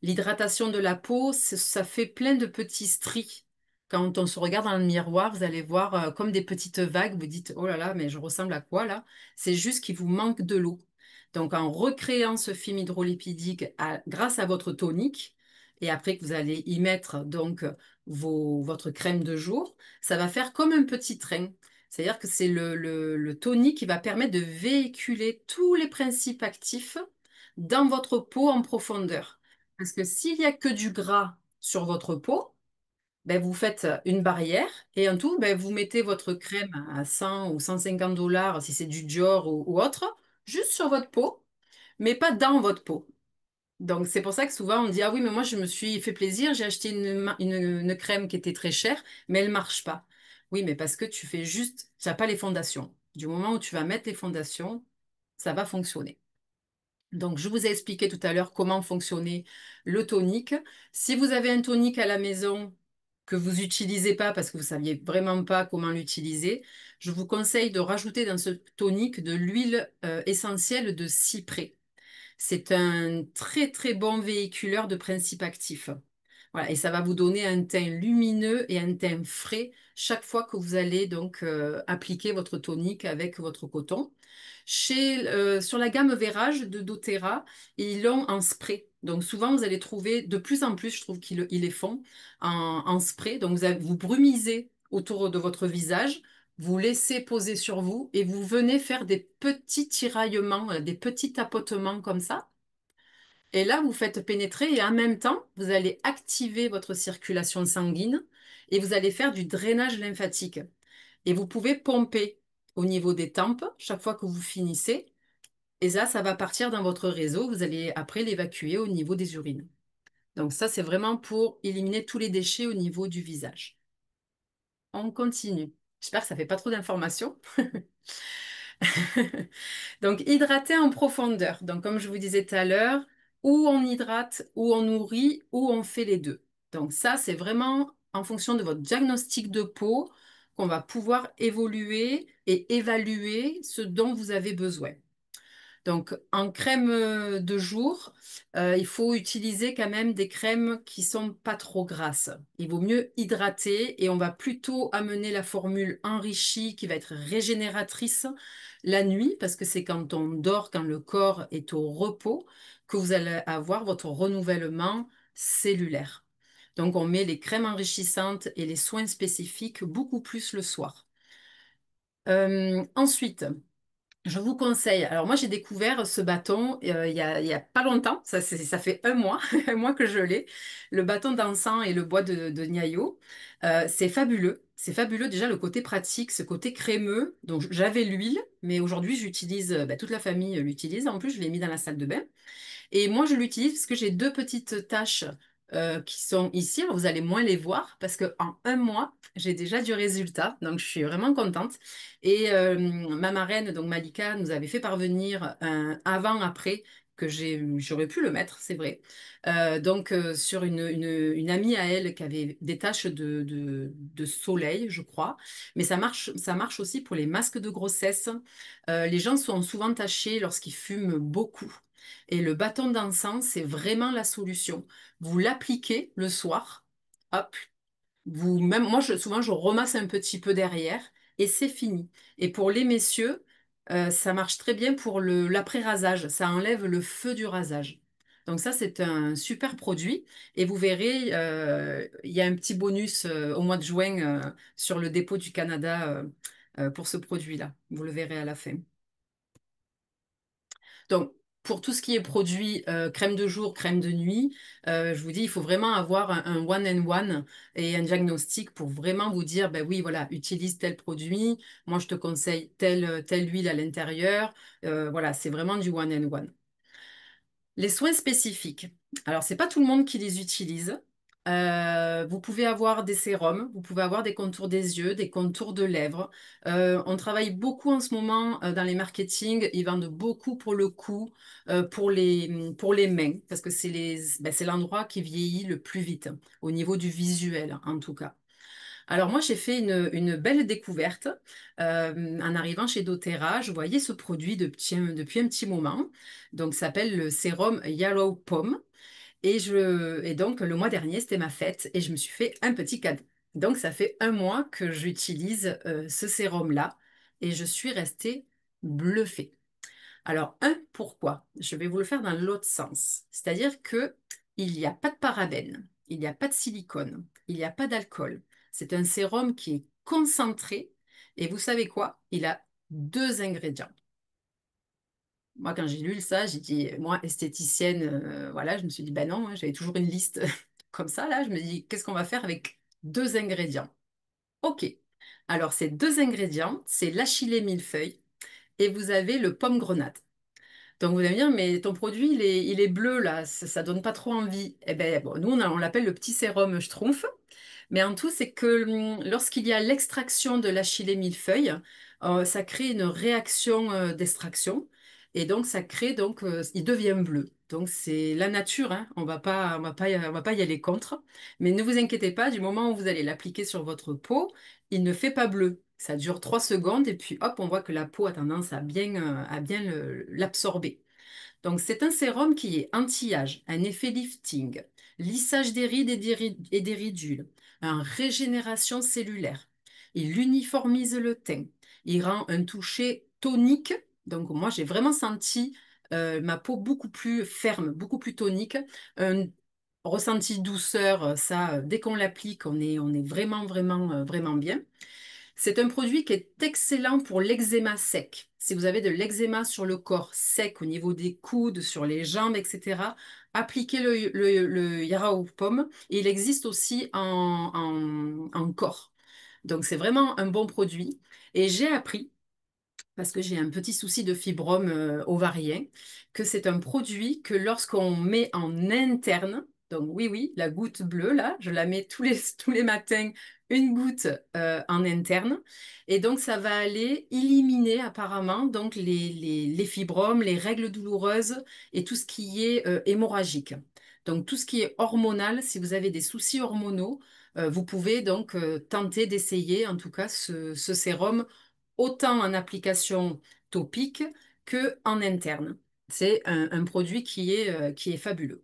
L'hydratation de la peau, ça fait plein de petits stries. Quand on se regarde dans le miroir, vous allez voir comme des petites vagues. Vous dites, oh là là, mais je ressemble à quoi là? C'est juste qu'il vous manque de l'eau. Donc, en recréant ce film hydrolipidique grâce à votre tonique, et après que vous allez y mettre donc votre crème de jour, ça va faire comme un petit train. C'est-à-dire que c'est le tonique qui va permettre de véhiculer tous les principes actifs dans votre peau en profondeur. Parce que s'il n'y a que du gras sur votre peau, ben vous faites une barrière et en tout, ben vous mettez votre crème à 100 ou 150 dollars si c'est du Dior ou autre, juste sur votre peau, mais pas dans votre peau. Donc c'est pour ça que souvent on dit, ah oui, mais moi je me suis fait plaisir, j'ai acheté une crème qui était très chère, mais elle marche pas. Oui, mais parce que tu fais juste, tu n'as pas les fondations. Du moment où tu vas mettre les fondations, ça va fonctionner. Donc, je vous ai expliqué tout à l'heure comment fonctionnait le tonique. Si vous avez un tonique à la maison, que vous n'utilisez pas parce que vous ne saviez vraiment pas comment l'utiliser, je vous conseille de rajouter dans ce tonique de l'huile essentielle de cyprès. C'est un très très bon véhiculeur de principes actifs. Voilà, et ça va vous donner un teint lumineux et un teint frais chaque fois que vous allez donc appliquer votre tonique avec votre coton. Sur la gamme Vérage de doTERRA, ils l'ont en spray. Donc souvent, vous allez trouver, de plus en plus, je trouve qu'ils les font en spray. Donc vous brumisez autour de votre visage, vous laissez poser sur vous et vous venez faire des petits tiraillements, des petits tapotements comme ça. Et là, vous faites pénétrer et en même temps, vous allez activer votre circulation sanguine et vous allez faire du drainage lymphatique. Et vous pouvez pomper au niveau des tempes chaque fois que vous finissez. Et ça va partir dans votre réseau. Vous allez après l'évacuer au niveau des urines. Donc ça, c'est vraiment pour éliminer tous les déchets au niveau du visage. On continue. J'espère que ça ne fait pas trop d'informations. Donc, hydrater en profondeur. Donc, comme je vous disais tout à l'heure, ou on hydrate, ou on nourrit, ou on fait les deux. Donc, ça, c'est vraiment en fonction de votre diagnostic de peau qu'on va pouvoir évoluer et évaluer ce dont vous avez besoin. Donc, en crème de jour, il faut utiliser quand même des crèmes qui sont pas trop grasses. Il vaut mieux hydrater et on va plutôt amener la formule enrichie qui va être régénératrice la nuit parce que c'est quand on dort, quand le corps est au repos, que vous allez avoir votre renouvellement cellulaire. Donc, on met les crèmes enrichissantes et les soins spécifiques beaucoup plus le soir. Ensuite, je vous conseille. Alors moi, j'ai découvert ce bâton il y a pas longtemps. Ça fait un mois, un mois que je l'ai. Le bâton d'encens et le bois de Niaïo. C'est fabuleux. C'est fabuleux déjà le côté pratique, ce côté crémeux. Donc j'avais l'huile, mais aujourd'hui j'utilise, toute la famille l'utilise. En plus, je l'ai mis dans la salle de bain. Et moi, je l'utilise parce que j'ai deux petites taches qui sont ici. Alors, vous allez moins les voir parce qu'en un mois, j'ai déjà du résultat. Donc, je suis vraiment contente. Et ma marraine, donc Malika, nous avait fait parvenir un avant-après que j'aurais pu le mettre, c'est vrai. Sur une amie à elle qui avait des taches de soleil, je crois. Mais ça marche aussi pour les masques de grossesse. Les gens sont souvent tachés lorsqu'ils fument beaucoup. Et le bâton d'encens, c'est vraiment la solution. Vous l'appliquez le soir, hop, même moi souvent je remasse un petit peu derrière et c'est fini. Et pour les messieurs, ça marche très bien pour l'après-rasage, ça enlève le feu du rasage. Donc ça, c'est un super produit et vous verrez, il y a un petit bonus au mois de juin sur le dépôt du Canada pour ce produit-là. Vous le verrez à la fin. Donc, pour tout ce qui est produit crème de jour, crème de nuit, je vous dis, il faut vraiment avoir un one-and-one et un diagnostic pour vraiment vous dire, ben oui, voilà, utilise tel produit, moi je te conseille telle huile à l'intérieur. Voilà, c'est vraiment du one-and-one. Les soins spécifiques. Alors, c'est pas tout le monde qui les utilise. Vous pouvez avoir des sérums, vous pouvez avoir des contours des yeux, des contours de lèvres. On travaille beaucoup en ce moment dans les marketing. Ils vendent beaucoup pour le cou, pour les mains, parce que c'est l'endroit qui vieillit le plus vite, au niveau du visuel en tout cas. Alors moi, j'ai fait une belle découverte en arrivant chez doTERRA. Je voyais ce produit depuis un petit moment. Donc, ça s'appelle le sérum Yellow Pom. Et donc, le mois dernier, c'était ma fête et je me suis fait un petit cadeau. Donc, ça fait un mois que j'utilise ce sérum-là et je suis restée bluffée. Alors, pourquoi? Je vais vous le faire dans l'autre sens. C'est-à-dire que il n'y a pas de parabènes, il n'y a pas de silicone, il n'y a pas d'alcool. C'est un sérum qui est concentré et vous savez quoi? Il a deux ingrédients. Moi, quand j'ai lu ça, j'ai dit, moi, esthéticienne, voilà, je me suis dit, ben non, hein, j'avais toujours une liste comme ça, là. Je me dis, qu'est-ce qu'on va faire avec deux ingrédients? Ok. Alors, ces deux ingrédients, c'est l'achillée millefeuille et vous avez le pomme grenade. Donc vous allez me dire, mais ton produit, il est bleu là, ça donne pas trop envie. Eh ben, bon, nous, on l'appelle le petit sérum Schtroumpf. Mais en tout, c'est que lorsqu'il y a l'extraction de l'achillée millefeuille, ça crée une réaction d'extraction. Et donc, ça crée, donc, il devient bleu. Donc, c'est la nature, hein. On va pas y aller contre. Mais ne vous inquiétez pas, du moment où vous allez l'appliquer sur votre peau, il ne fait pas bleu. Ça dure 3 secondes et puis hop, on voit que la peau a tendance à bien l'absorber. Donc, c'est un sérum qui est anti-âge, un effet lifting, lissage des rides et des ridules, un régénération cellulaire. Il uniformise le teint. Il rend un toucher tonique. Donc, moi, j'ai vraiment senti ma peau beaucoup plus ferme, beaucoup plus tonique. Un ressenti douceur, ça, dès qu'on l'applique, on est vraiment, vraiment, vraiment bien. C'est un produit qui est excellent pour l'eczéma sec. Si vous avez de l'eczéma sur le corps sec, au niveau des coudes, sur les jambes, etc., appliquez le Yara aux pommes. Et il existe aussi en corps. Donc, c'est vraiment un bon produit. Et j'ai appris parce que j'ai un petit souci de fibrome ovarien, que c'est un produit que lorsqu'on met en interne, donc oui, oui, la goutte bleue, là, je la mets tous les matins, une goutte en interne, et donc ça va aller éliminer apparemment donc les fibromes, les règles douloureuses et tout ce qui est hémorragique. Donc tout ce qui est hormonal, si vous avez des soucis hormonaux, vous pouvez donc tenter d'essayer en tout cas ce sérum autant en application topique que en interne. C'est un produit qui est fabuleux.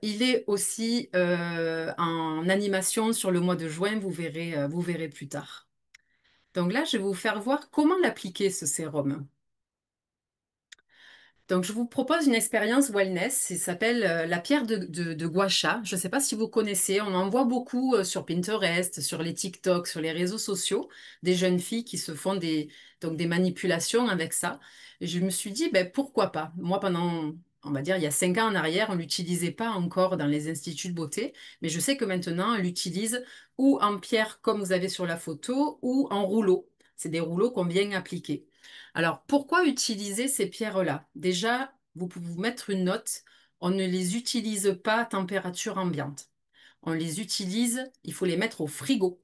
Il est aussi en animation sur le mois de juin, vous verrez plus tard. Donc là, je vais vous faire voir comment l'appliquer, ce sérum. Donc, je vous propose une expérience wellness. Ça s'appelle la pierre de gua sha. Je ne sais pas si vous connaissez. On en voit beaucoup sur Pinterest, sur les TikTok, sur les réseaux sociaux, des jeunes filles qui se font donc des manipulations avec ça. Et je me suis dit, ben, pourquoi pas? Moi, pendant, on va dire, il y a 5 ans en arrière, on ne l'utilisait pas encore dans les instituts de beauté. Mais je sais que maintenant, on l'utilise ou en pierre, comme vous avez sur la photo, ou en rouleau. C'est des rouleaux qu'on vient appliquer. Alors, pourquoi utiliser ces pierres-là? Déjà, vous pouvez vous mettre une note. On ne les utilise pas à température ambiante. On les utilise, il faut les mettre au frigo.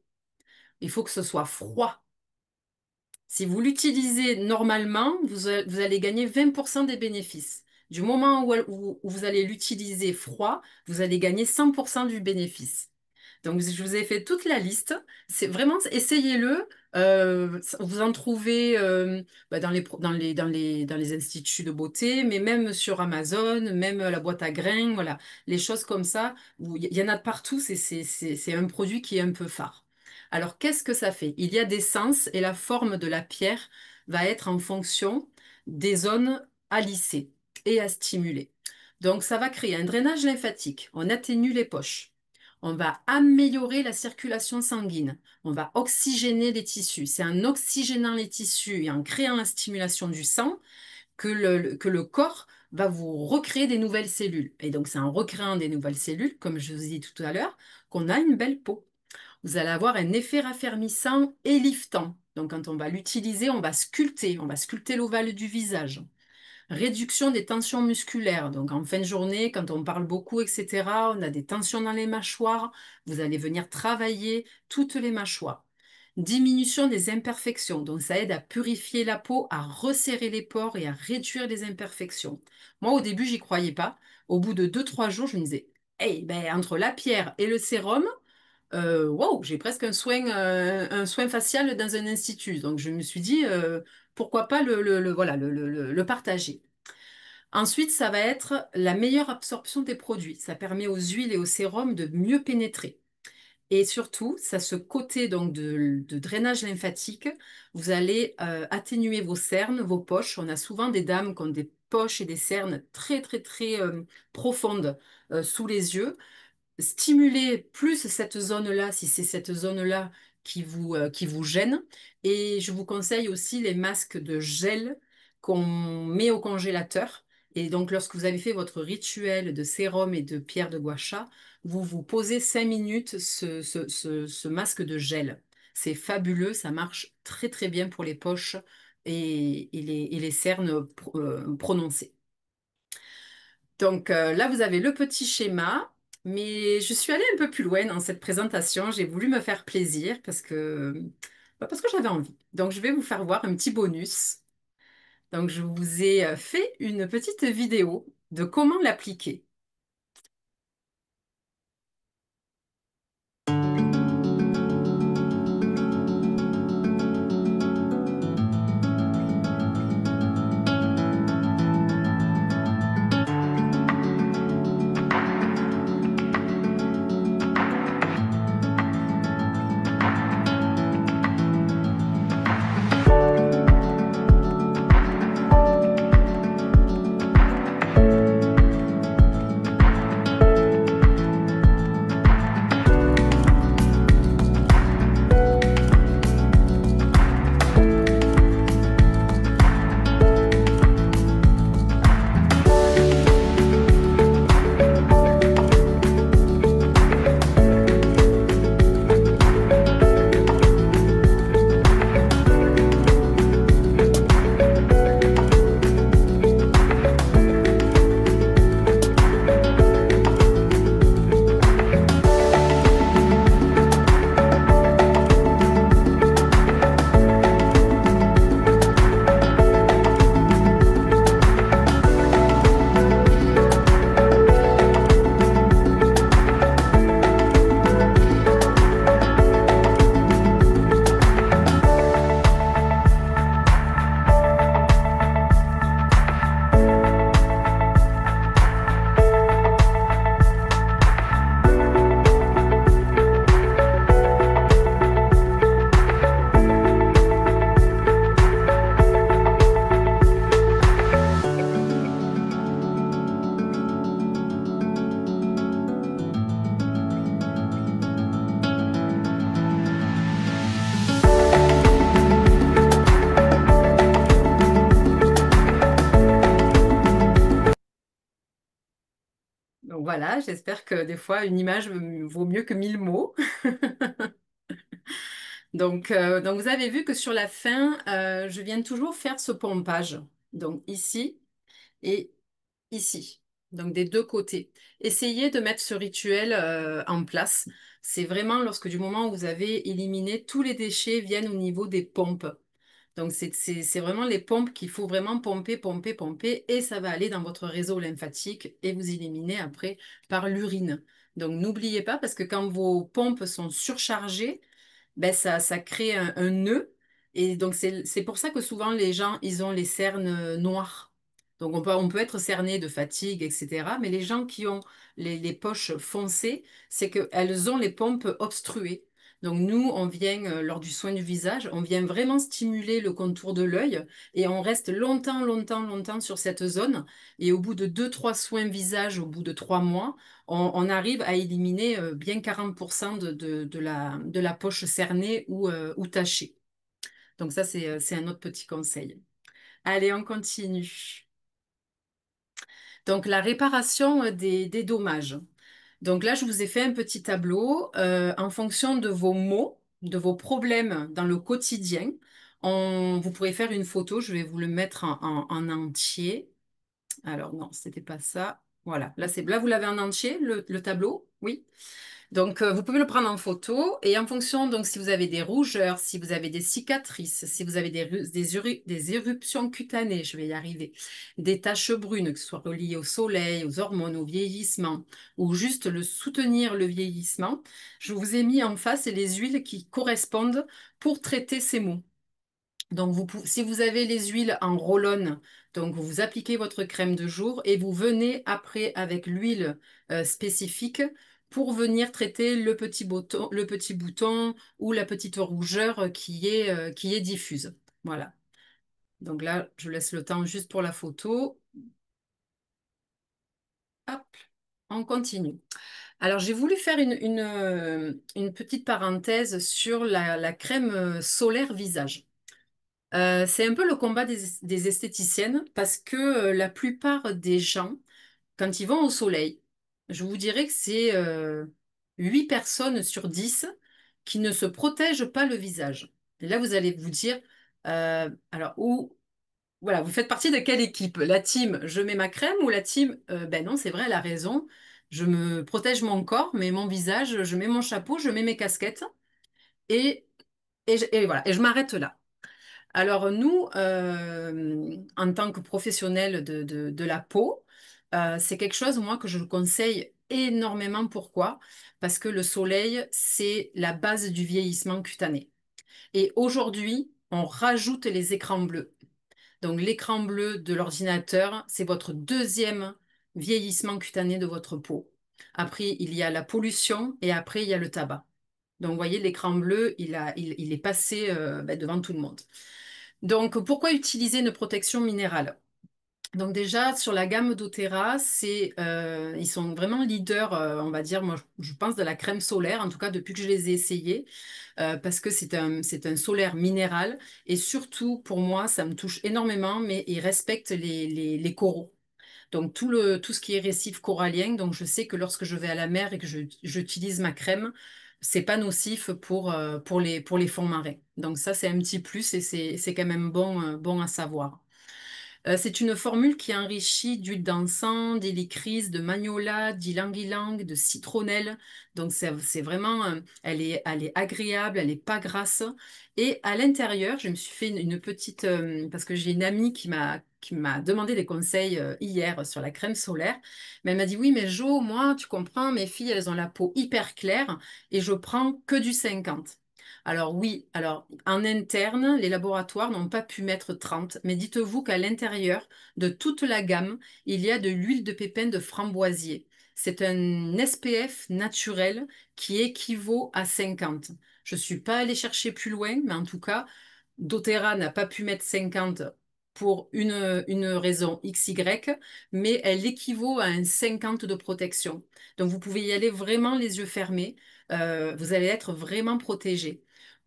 Il faut que ce soit froid. Si vous l'utilisez normalement, vous allez gagner 20% des bénéfices. Du moment où vous allez l'utiliser froid, vous allez gagner 100% du bénéfice. Donc, je vous ai fait toute la liste. C'est vraiment, essayez-le. Vous en trouvez bah, dans les instituts de beauté, mais même sur Amazon, même la boîte à grains, voilà, les choses comme ça. Il y en a de partout. C'est un produit qui est un peu phare. Alors, qu'est-ce que ça fait? Il y a des sens et la forme de la pierre va être en fonction des zones à lisser et à stimuler. Donc, ça va créer un drainage lymphatique. On atténue les poches. On va améliorer la circulation sanguine. On va oxygéner les tissus. C'est en oxygénant les tissus et en créant la stimulation du sang que le corps va vous recréer des nouvelles cellules. Et donc, c'est en recréant des nouvelles cellules, comme je vous ai dit tout à l'heure, qu'on a une belle peau. Vous allez avoir un effet raffermissant et liftant. Donc, quand on va l'utiliser, on va sculpter l'ovale du visage. Réduction des tensions musculaires. Donc, en fin de journée, quand on parle beaucoup, etc., on a des tensions dans les mâchoires. Vous allez venir travailler toutes les mâchoires. Diminution des imperfections. Donc, ça aide à purifier la peau, à resserrer les pores et à réduire les imperfections. Moi, au début, j'y croyais pas. Au bout de 2, 3 jours, je me disais, hey, ben, entre la pierre et le sérum, wow, j'ai presque un soin facial dans un institut. Donc, je me suis dit, pourquoi pas voilà, le partager. Ensuite, ça va être la meilleure absorption des produits. Ça permet aux huiles et aux sérums de mieux pénétrer. Et surtout, ça ce côté donc de drainage lymphatique, vous allez atténuer vos cernes, vos poches. On a souvent des dames qui ont des poches et des cernes très très très profondes sous les yeux. Stimuler plus cette zone-là, si c'est cette zone-là qui vous gêne. Et je vous conseille aussi les masques de gel qu'on met au congélateur. Et donc, lorsque vous avez fait votre rituel de sérum et de pierre de gua sha, vous vous posez 5 minutes ce masque de gel. C'est fabuleux, ça marche très très bien pour les poches et les cernes prononcées. Donc là, vous avez le petit schéma, mais je suis allée un peu plus loin dans cette présentation. J'ai voulu me faire plaisir parce que j'avais envie. Donc je vais vous faire voir un petit bonus. Donc, je vous ai fait une petite vidéo de comment l'appliquer. Donc voilà, j'espère que des fois, une image vaut mieux que 1000 mots. Donc vous avez vu que sur la fin, je viens toujours faire ce pompage. Donc ici et ici. Donc des deux côtés. Essayez de mettre ce rituel en place. C'est vraiment lorsque du moment où vous avez éliminé tous les déchets viennent au niveau des pompes. Donc c'est vraiment les pompes qu'il faut vraiment pomper, pomper, pomper et ça va aller dans votre réseau lymphatique et vous éliminer après par l'urine. Donc n'oubliez pas parce que quand vos pompes sont surchargées, ben ça crée un nœud. Et donc, c'est pour ça que souvent, les gens, ils ont les cernes noires. Donc, on peut être cerné de fatigue, etc. Mais les gens qui ont les poches foncées, c'est qu'elles ont les pompes obstruées. Donc, nous, on vient, lors du soin du visage, on vient vraiment stimuler le contour de l'œil et on reste longtemps, longtemps, longtemps sur cette zone. Et au bout de deux, trois soins visage, au bout de 3 mois, on arrive à éliminer bien 40% de la poche cernée ou tachée. Donc ça, c'est un autre petit conseil. Allez, on continue. Donc la réparation des dommages. Donc là, je vous ai fait un petit tableau en fonction de vos maux, de vos problèmes dans le quotidien. Vous pourrez faire une photo, je vais vous le mettre en entier. Alors non, c'était pas ça. Voilà, là vous l'avez en entier, le tableau, oui. Donc, vous pouvez le prendre en photo et en fonction, donc, si vous avez des rougeurs, si vous avez des cicatrices, si vous avez des éruptions cutanées, je vais y arriver, des taches brunes, que ce soit reliées au soleil, aux hormones, au vieillissement, ou juste le soutenir le vieillissement, je vous ai mis en face les huiles qui correspondent pour traiter ces maux. Donc, si vous avez les huiles en roll-on, donc vous appliquez votre crème de jour et vous venez après avec l'huile spécifique pour venir traiter le petit bouton ou la petite rougeur qui est diffuse. Voilà. Donc là, je laisse le temps juste pour la photo. Hop, on continue. Alors, j'ai voulu faire une petite parenthèse sur la crème solaire visage. C'est un peu le combat des esthéticiennes parce que la plupart des gens, quand ils vont au soleil, je vous dirais que c'est 8 personnes sur 10 qui ne se protègent pas le visage. Et là, vous allez vous dire, alors, voilà, vous faites partie de quelle équipe? La team, je mets ma crème ou la team, ben non, c'est vrai, elle a raison. Je me protège mon corps, mais mon visage, je mets mon chapeau, je mets mes casquettes et voilà, et je m'arrête là. Alors nous, en tant que professionnels de la peau, c'est quelque chose, moi, que je conseille énormément. Pourquoi? Parce que le soleil, c'est la base du vieillissement cutané. Et aujourd'hui, on rajoute les écrans bleus. Donc l'écran bleu de l'ordinateur, c'est votre deuxième vieillissement cutané de votre peau. Après, il y a la pollution et après, il y a le tabac. Donc, vous voyez, l'écran bleu, il est passé devant tout le monde. Donc, pourquoi utiliser une protection minérale? Donc déjà, sur la gamme d'Otera, ils sont vraiment leaders, on va dire, moi je pense de la crème solaire, en tout cas depuis que je les ai essayés, parce que c'est un solaire minéral, et surtout pour moi, ça me touche énormément, mais ils respectent les coraux. Donc tout ce qui est récif corallien, donc je sais que lorsque je vais à la mer et que j'utilise ma crème, c'est pas nocif pour les fonds marins. Donc ça, c'est un petit plus et c'est quand même bon à savoir. C'est une formule qui est enrichie d'huile d'encens, d'hélicryse, de magnolia, d'ylang-ylang, de citronnelle. Donc c'est vraiment, elle est agréable, elle n'est pas grasse. Et à l'intérieur, je me suis fait une petite, parce que j'ai une amie qui m'a demandé des conseils hier sur la crème solaire. Mais elle m'a dit, oui, mais Jo, moi, tu comprends, mes filles, elles ont la peau hyper claire et je prends que du 50. Alors oui, alors en interne, les laboratoires n'ont pas pu mettre 30, mais dites-vous qu'à l'intérieur de toute la gamme, il y a de l'huile de pépins de framboisier. C'est un SPF naturel qui équivaut à 50. Je ne suis pas allée chercher plus loin, mais en tout cas, doTERRA n'a pas pu mettre 50 pour une raison XY, mais elle équivaut à un 50 de protection. Donc vous pouvez y aller vraiment les yeux fermés. Vous allez être vraiment protégé.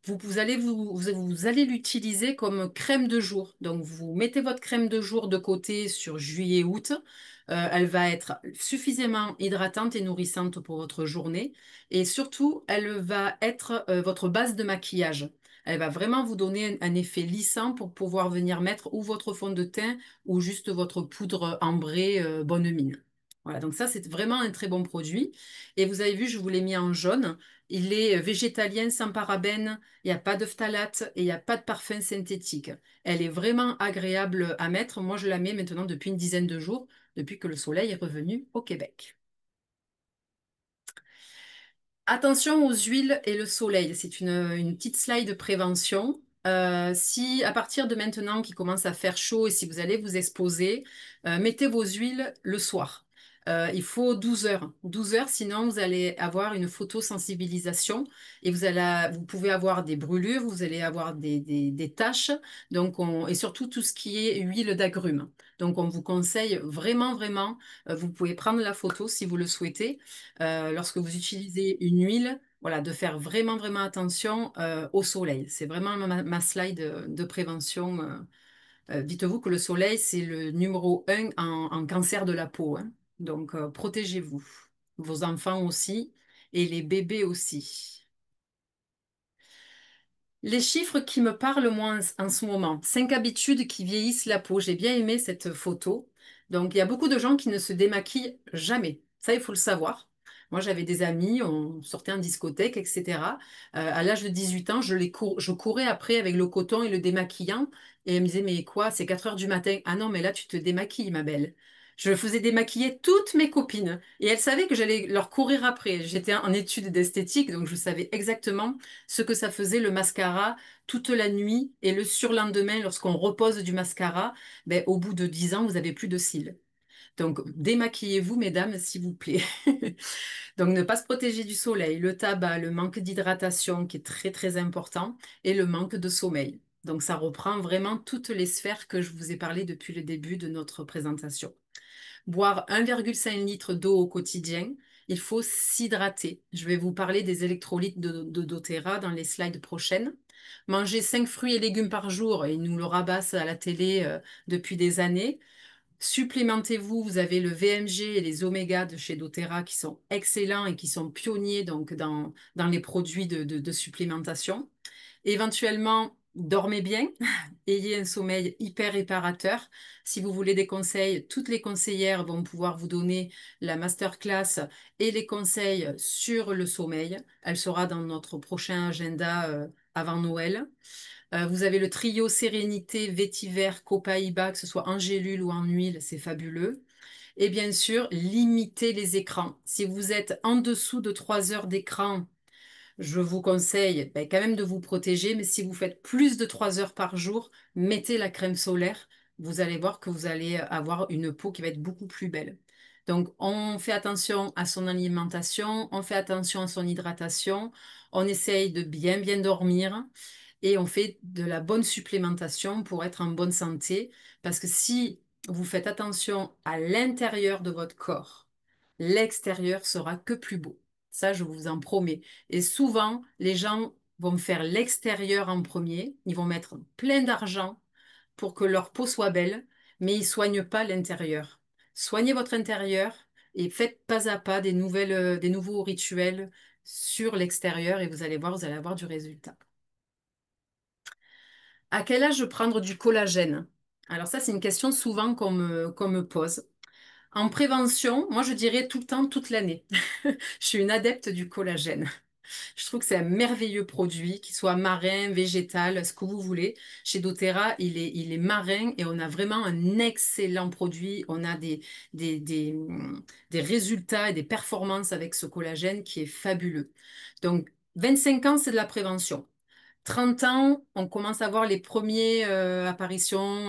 Vous allez l'utiliser comme crème de jour. Donc, vous mettez votre crème de jour de côté sur juillet-août. Elle va être suffisamment hydratante et nourrissante pour votre journée. Et surtout, elle va être votre base de maquillage. Elle va vraiment vous donner un effet lissant pour pouvoir venir mettre ou votre fond de teint ou juste votre poudre ambrée bonne mine. Voilà, donc ça, c'est vraiment un très bon produit. Et vous avez vu, je vous l'ai mis en jaune. Il est végétalien, sans parabènes, il n'y a pas de phtalate et il n'y a pas de parfum synthétique. Elle est vraiment agréable à mettre. Moi, je la mets maintenant depuis une dizaine de jours, depuis que le soleil est revenu au Québec. Attention aux huiles et le soleil. C'est une petite slide de prévention. Si à partir de maintenant qu'il commence à faire chaud et si vous allez vous exposer, mettez vos huiles le soir. Il faut 12 heures. 12 heures, sinon vous allez avoir une photosensibilisation et vous pouvez avoir des brûlures, vous allez avoir des taches, et surtout tout ce qui est huile d'agrumes. Donc on vous conseille vraiment, vraiment, vous pouvez prendre la photo si vous le souhaitez lorsque vous utilisez une huile, voilà, de faire vraiment, vraiment attention au soleil. C'est vraiment ma slide de prévention. Dites-vous que le soleil, c'est le numéro un en cancer de la peau, hein. Donc, protégez-vous. Vos enfants aussi et les bébés aussi. Les chiffres qui me parlent moi en ce moment, 5 habitudes qui vieillissent la peau. J'ai bien aimé cette photo. Donc, il y a beaucoup de gens qui ne se démaquillent jamais. Ça, il faut le savoir. Moi, j'avais des amis, on sortait en discothèque, etc. À l'âge de 18 ans, je courais après avec le coton et le démaquillant. Et elle me disait, mais quoi, c'est 4 heures du matin. Ah non, mais là, tu te démaquilles, ma belle. Je faisais démaquiller toutes mes copines. Et elles savaient que j'allais leur courir après. J'étais en études d'esthétique, donc je savais exactement ce que ça faisait le mascara toute la nuit et le surlendemain, lorsqu'on repose du mascara, ben, au bout de 10 ans, vous avez plus de cils. Donc, démaquillez-vous, mesdames, s'il vous plaît. Donc, ne pas se protéger du soleil, le tabac, le manque d'hydratation qui est très, très important et le manque de sommeil. Donc, ça reprend vraiment toutes les sphères que je vous ai parlé depuis le début de notre présentation. Boire 1,5 litre d'eau au quotidien. Il faut s'hydrater. Je vais vous parler des électrolytes de doTERRA dans les slides prochaines. Manger 5 fruits et légumes par jour, et ils nous le rabassent à la télé depuis des années. Supplémentez-vous, vous avez le VMG et les oméga de chez doTERRA qui sont excellents et qui sont pionniers donc, dans les produits de supplémentation. Éventuellement, dormez bien, ayez un sommeil hyper réparateur. Si vous voulez des conseils, toutes les conseillères vont pouvoir vous donner la masterclass et les conseils sur le sommeil. Elle sera dans notre prochain agenda avant Noël. Vous avez le trio Sérénité, Vétiver, Copaiba, que ce soit en gélule ou en huile, c'est fabuleux. Et bien sûr, limitez les écrans. Si vous êtes en dessous de 3 heures d'écran, je vous conseille ben, quand même de vous protéger, mais si vous faites plus de 3 heures par jour, mettez la crème solaire. Vous allez voir que vous allez avoir une peau qui va être beaucoup plus belle. Donc, on fait attention à son alimentation, on fait attention à son hydratation, on essaye de bien bien dormir et on fait de la bonne supplémentation pour être en bonne santé. Parce que si vous faites attention à l'intérieur de votre corps, l'extérieur sera que plus beau. Ça, je vous en promets. Et souvent, les gens vont faire l'extérieur en premier. Ils vont mettre plein d'argent pour que leur peau soit belle, mais ils ne soignent pas l'intérieur. Soignez votre intérieur et faites pas à pas des nouveaux rituels sur l'extérieur et vous allez voir, vous allez avoir du résultat. À quel âge prendre du collagène? Alors ça, c'est une question souvent qu'on me pose. En prévention, moi je dirais tout le temps, toute l'année. Je suis une adepte du collagène. Je trouve que c'est un merveilleux produit, qu'il soit marin, végétal, ce que vous voulez. Chez doTERRA, il est marin et on a vraiment un excellent produit. On a des résultats et des performances avec ce collagène qui est fabuleux. Donc, 25 ans, c'est de la prévention. 30 ans, on commence à voir les premières apparitions,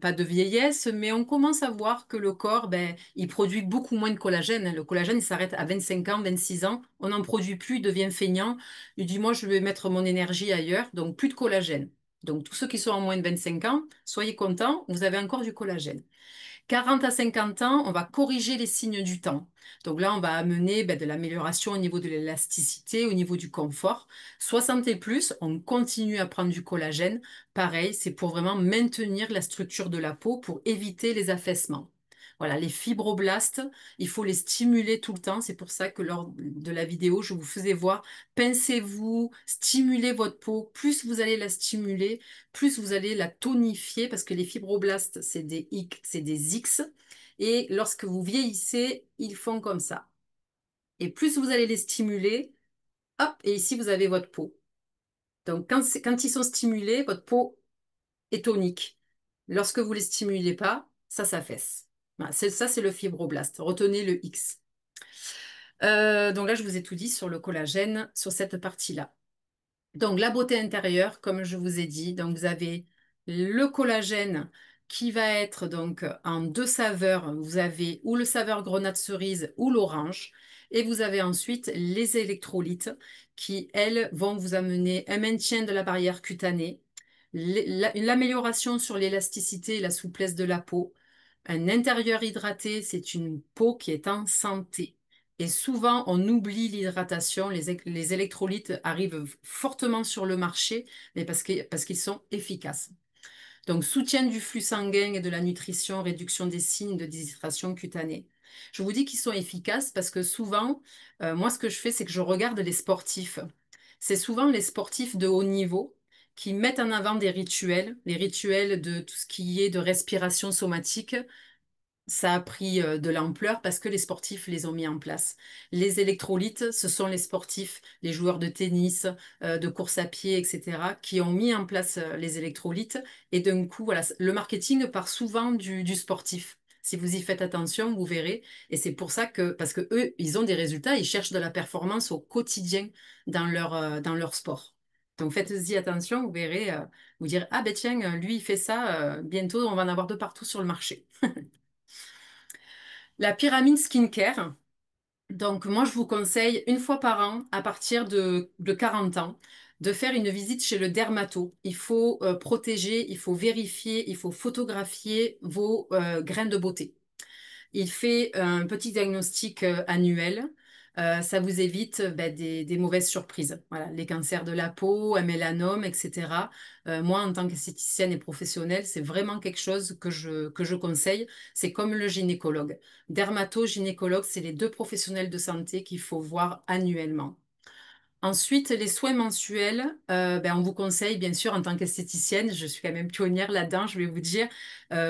pas de vieillesse, mais on commence à voir que le corps, ben, il produit beaucoup moins de collagène. Le collagène, il s'arrête à 25 ans, 26 ans. On n'en produit plus, il devient feignant. Il dit, moi, je vais mettre mon énergie ailleurs, donc plus de collagène. Donc, tous ceux qui sont en moins de 25 ans, soyez contents, vous avez encore du collagène. 40 à 50 ans, on va corriger les signes du temps. Donc là, on va amener ben, de l'amélioration au niveau de l'élasticité, au niveau du confort. 60 et plus, on continue à prendre du collagène. Pareil, c'est pour vraiment maintenir la structure de la peau pour éviter les affaissements. Voilà, les fibroblastes, il faut les stimuler tout le temps. C'est pour ça que lors de la vidéo, je vous faisais voir, pincez-vous, stimulez votre peau. Plus vous allez la stimuler, plus vous allez la tonifier parce que les fibroblastes, c'est des X. Et lorsque vous vieillissez, ils font comme ça. Et plus vous allez les stimuler, hop, et ici vous avez votre peau. Donc quand ils sont stimulés, votre peau est tonique. Lorsque vous ne les stimulez pas, ça s'affaisse. Voilà, ça, c'est le fibroblast. Retenez le X. Donc là, je vous ai tout dit sur le collagène, sur cette partie-là. Donc, la beauté intérieure, comme je vous ai dit, donc vous avez le collagène qui va être donc en deux saveurs. Vous avez ou le saveur grenade cerise ou l'orange. Et vous avez ensuite les électrolytes qui, elles, vont vous amener un maintien de la barrière cutanée, l'amélioration sur l'élasticité et la souplesse de la peau. Un intérieur hydraté, c'est une peau qui est en santé. Et souvent, on oublie l'hydratation. Les électrolytes arrivent fortement sur le marché, mais parce qu'ils sont efficaces. Donc, soutien du flux sanguin et de la nutrition, réduction des signes de déshydratation cutanée. Je vous dis qu'ils sont efficaces parce que souvent, moi, ce que je fais, c'est que je regarde les sportifs. C'est souvent les sportifs de haut niveau qui mettent en avant des rituels, les rituels de tout ce qui est de respiration somatique, ça a pris de l'ampleur parce que les sportifs les ont mis en place. Les électrolytes, ce sont les sportifs, les joueurs de tennis, de course à pied, etc., qui ont mis en place les électrolytes. Et d'un coup, voilà, le marketing part souvent du sportif. Si vous y faites attention, vous verrez. Et c'est pour ça que, parce que eux, ils ont des résultats, ils cherchent de la performance au quotidien dans leur sport. Donc faites-y attention, vous verrez, vous direz, ah ben tiens, lui il fait ça, bientôt on va en avoir de partout sur le marché. La pyramide skincare, donc moi je vous conseille une fois par an, à partir de 40 ans, de faire une visite chez le dermato. Il faut protéger, il faut vérifier, il faut photographier vos grains de beauté. Il fait un petit diagnostic annuel. Ça vous évite ben, des mauvaises surprises. Voilà, les cancers de la peau, un mélanome, etc. Moi, en tant qu'esthéticienne et professionnelle, c'est vraiment quelque chose que je conseille. C'est comme le gynécologue. Dermato-gynécologue, c'est les deux professionnels de santé qu'il faut voir annuellement. Ensuite, les soins mensuels, ben, on vous conseille, bien sûr, en tant qu'esthéticienne, je suis quand même pionnière là-dedans, je vais vous dire,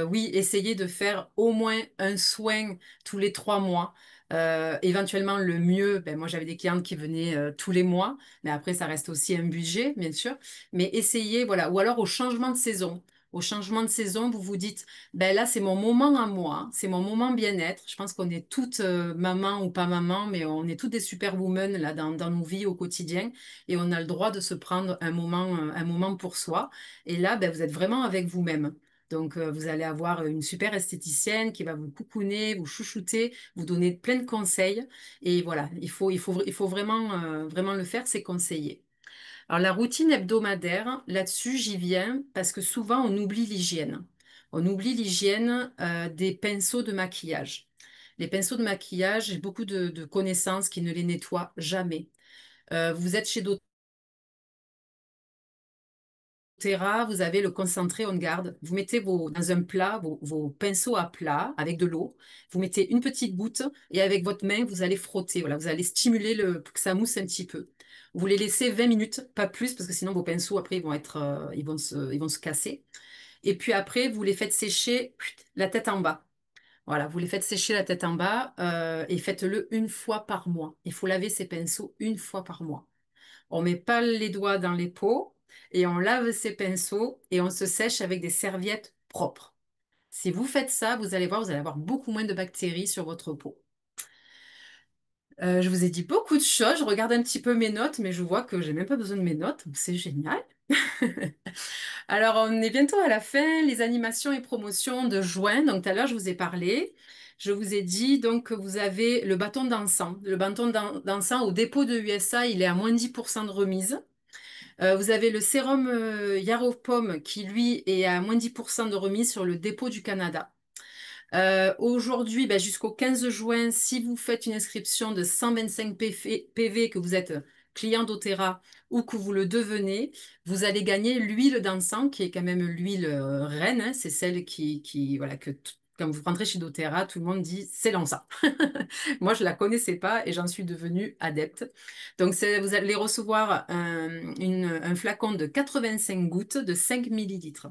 oui, essayez de faire au moins un soin tous les 3 mois. Éventuellement, le mieux, ben, moi j'avais des clientes qui venaient tous les mois, mais après ça reste aussi un budget, bien sûr. Mais essayez, voilà, ou alors au changement de saison. Au changement de saison, vous vous dites, ben là c'est mon moment à moi, c'est mon moment bien-être. Je pense qu'on est toutes maman ou pas maman, mais on est toutes des superwomen là dans nos vies au quotidien, et on a le droit de se prendre un moment pour soi. Et là, ben, vous êtes vraiment avec vous-même. Donc, vous allez avoir une super esthéticienne qui va vous coucouner, vous chouchouter, vous donner plein de conseils. Et voilà, il faut vraiment, vraiment le faire, c'est conseiller. Alors, la routine hebdomadaire, là-dessus, j'y viens parce que souvent, on oublie l'hygiène. On oublie l'hygiène des pinceaux de maquillage. Les pinceaux de maquillage, j'ai beaucoup de connaissances qui ne les nettoient jamais. Vous êtes chez doTERRA, vous avez le concentré On Guard. Vous mettez dans un plat vos pinceaux à plat avec de l'eau. Vous mettez une petite goutte et avec votre main, vous allez frotter. Voilà, vous allez stimuler pour que ça mousse un petit peu. Vous les laissez 20 minutes, pas plus, parce que sinon vos pinceaux, après, ils vont se casser. Et puis après, vous les faites sécher la tête en bas. Voilà, vous les faites sécher la tête en bas et faites-le une fois par mois. Il faut laver ces pinceaux une fois par mois. On met pas les doigts dans les pots et on lave ses pinceaux et on se sèche avec des serviettes propres. Si vous faites ça, vous allez voir, vous allez avoir beaucoup moins de bactéries sur votre peau. Je vous ai dit beaucoup de choses. Je regarde un petit peu mes notes, mais je vois que j'ai même pas besoin de mes notes. Donc c'est génial. Alors, on est bientôt à la fin. Les animations et promotions de juin. Donc, tout à l'heure, je vous ai parlé. Je vous ai dit donc que vous avez le bâton d'encens. Le bâton d'encens au dépôt de USA, il est à moins 10% de remise. Vous avez le sérum Yarrow Pomme qui, lui, est à moins 10% de remise sur le dépôt du Canada. Aujourd'hui, ben, jusqu'au 15 juin, si vous faites une inscription de 125 PV, que vous êtes client d'Otera ou que vous le devenez, vous allez gagner l'huile d'encens, qui est quand même l'huile reine, hein. C'est celle voilà, quand vous rentrez chez doTERRA, tout le monde dit c'est l'encens. Moi, je ne la connaissais pas et j'en suis devenue adepte. Donc, vous allez recevoir un flacon de 85 gouttes de 5 millilitres.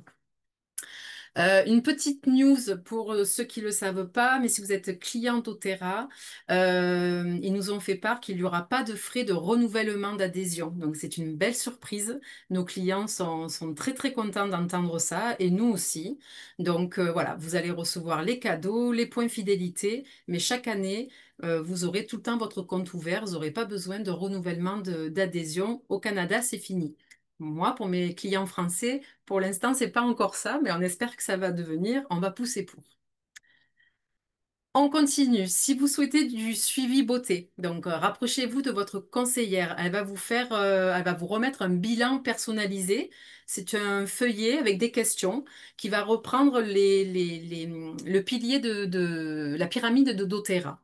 Une petite news pour ceux qui ne le savent pas, mais si vous êtes client d'Otera, ils nous ont fait part qu'il n'y aura pas de frais de renouvellement d'adhésion. Donc c'est une belle surprise. Nos clients sont très très contents d'entendre ça et nous aussi. Donc voilà, vous allez recevoir les cadeaux, les points fidélité, mais chaque année, vous aurez tout le temps votre compte ouvert. Vous n'aurez pas besoin de renouvellement d'adhésion. Au Canada, c'est fini. Moi, pour mes clients français, pour l'instant, c'est pas encore ça, mais on espère que ça va devenir. On va pousser pour. On continue. Si vous souhaitez du suivi beauté, donc rapprochez-vous de votre conseillère. Elle va vous remettre un bilan personnalisé. C'est un feuillet avec des questions qui va reprendre le pilier de la pyramide de doTERRA.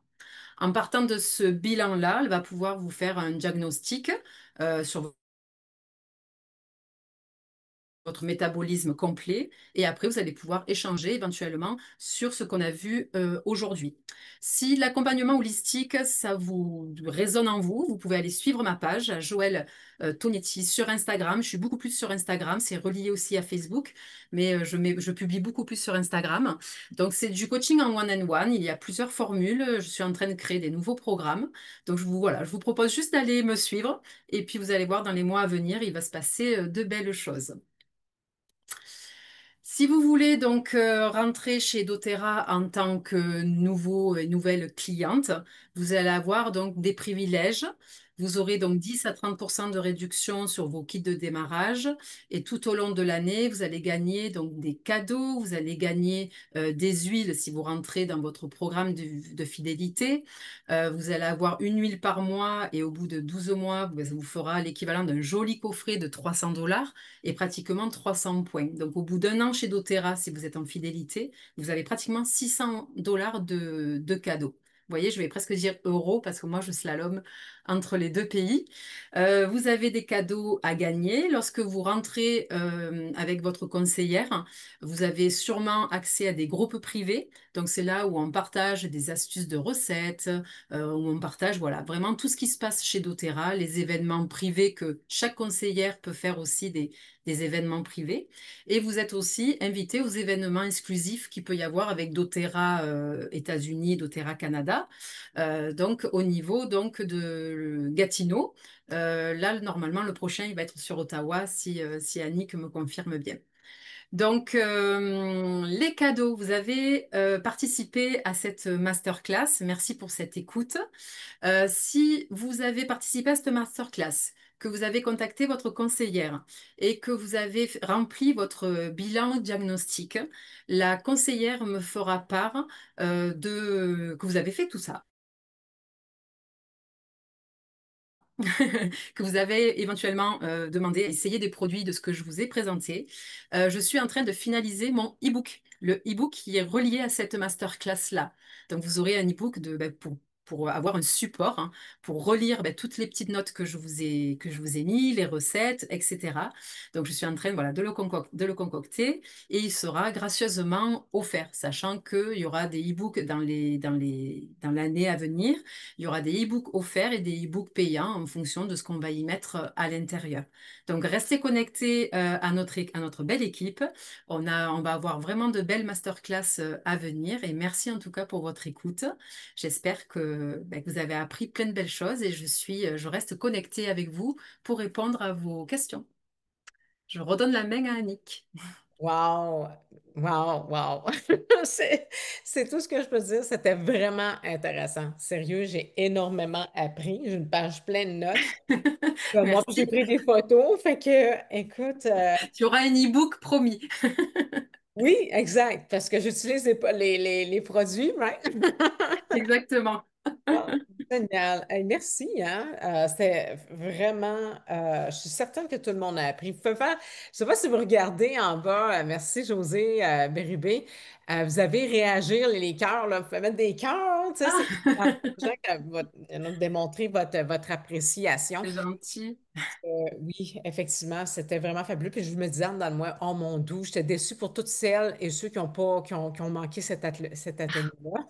En partant de ce bilan-là, elle va pouvoir vous faire un diagnostic sur votre métabolisme complet et après vous allez pouvoir échanger éventuellement sur ce qu'on a vu aujourd'hui. Si l'accompagnement holistique, ça vous résonne en vous, vous pouvez aller suivre ma page, Joël Tonetti, sur Instagram. Je suis beaucoup plus sur Instagram, c'est relié aussi à Facebook, mais je publie beaucoup plus sur Instagram. Donc c'est du coaching en one-on-one, il y a plusieurs formules, je suis en train de créer des nouveaux programmes. Donc voilà, je vous propose juste d'aller me suivre et puis vous allez voir dans les mois à venir, il va se passer de belles choses. Si vous voulez donc rentrer chez doTERRA en tant que nouveau et nouvelle cliente, vous allez avoir donc des privilèges. Vous aurez donc 10 à 30% de réduction sur vos kits de démarrage et tout au long de l'année, vous allez gagner donc des cadeaux, vous allez gagner des huiles si vous rentrez dans votre programme de fidélité. Vous allez avoir une huile par mois et au bout de 12 mois, ça vous fera l'équivalent d'un joli coffret de 300 $ et pratiquement 300 points. Donc, au bout d'un an chez doTERRA, si vous êtes en fidélité, vous avez pratiquement 600 $ de cadeaux. Vous voyez, je vais presque dire euros parce que moi, je slalome entre les deux pays. Vous avez des cadeaux à gagner. Lorsque vous rentrez avec votre conseillère, vous avez sûrement accès à des groupes privés. Donc, c'est là où on partage des astuces de recettes, où on partage voilà, vraiment tout ce qui se passe chez doTERRA, les événements privés que chaque conseillère peut faire aussi des événements privés. Et vous êtes aussi invité aux événements exclusifs qu'il peut y avoir avec doTERRA États-Unis, doTERRA Canada. Canada, donc au niveau donc de Gatineau. Là, normalement, le prochain, il va être sur Ottawa si Annick me confirme bien. Donc, les cadeaux, vous avez participé à cette masterclass. Merci pour cette écoute. Si vous avez participé à cette masterclass, que vous avez contacté votre conseillère et que vous avez rempli votre bilan diagnostic, la conseillère me fera part que vous avez fait tout ça. Que vous avez éventuellement demandé, essayer des produits de ce que je vous ai présenté. Je suis en train de finaliser mon e-book, le e-book qui est relié à cette masterclass-là. Donc, vous aurez un e-book pour avoir un support, hein, pour relire toutes les petites notes que je vous ai mis, les recettes, etc. Donc, je suis en train voilà, de le concocter et il sera gracieusement offert, sachant qu'il y aura des e-books dans l'année à venir. Il y aura des e-books offerts et des e-books payants en fonction de ce qu'on va y mettre à l'intérieur. Donc, restez connectés à notre belle équipe. On va avoir vraiment de belles masterclass à venir et merci en tout cas pour votre écoute. J'espère que vous avez appris plein de belles choses et je reste connectée avec vous pour répondre à vos questions. Je redonne la main à Annick. Wow, wow, wow. C'est, c'est tout ce que je peux dire. C'était vraiment intéressant. Sérieux, j'ai énormément appris. J'ai une page pleine de notes. Moi, j'ai Merci. pris des photos. Fait que, écoute, Tu auras un e-book promis. oui, exact, parce que j'utilise les produits, right? Exactement. Ah, génial. Hey, merci, hein? C'était vraiment, je suis certaine que tout le monde a appris. Vous pouvez faire, je ne sais pas si vous regardez en bas, merci José Bérubé, vous avez réagir les cœurs, là. Vous pouvez mettre des cœurs, tu sais, c'est encourageant que démontrer votre appréciation. C'est gentil. Oui, effectivement, c'était vraiment fabuleux. Puis je me disais dans moi, oh mon Dieu, j'étais déçue pour toutes celles et ceux qui ont pas, qui ont manqué cet atelier-là.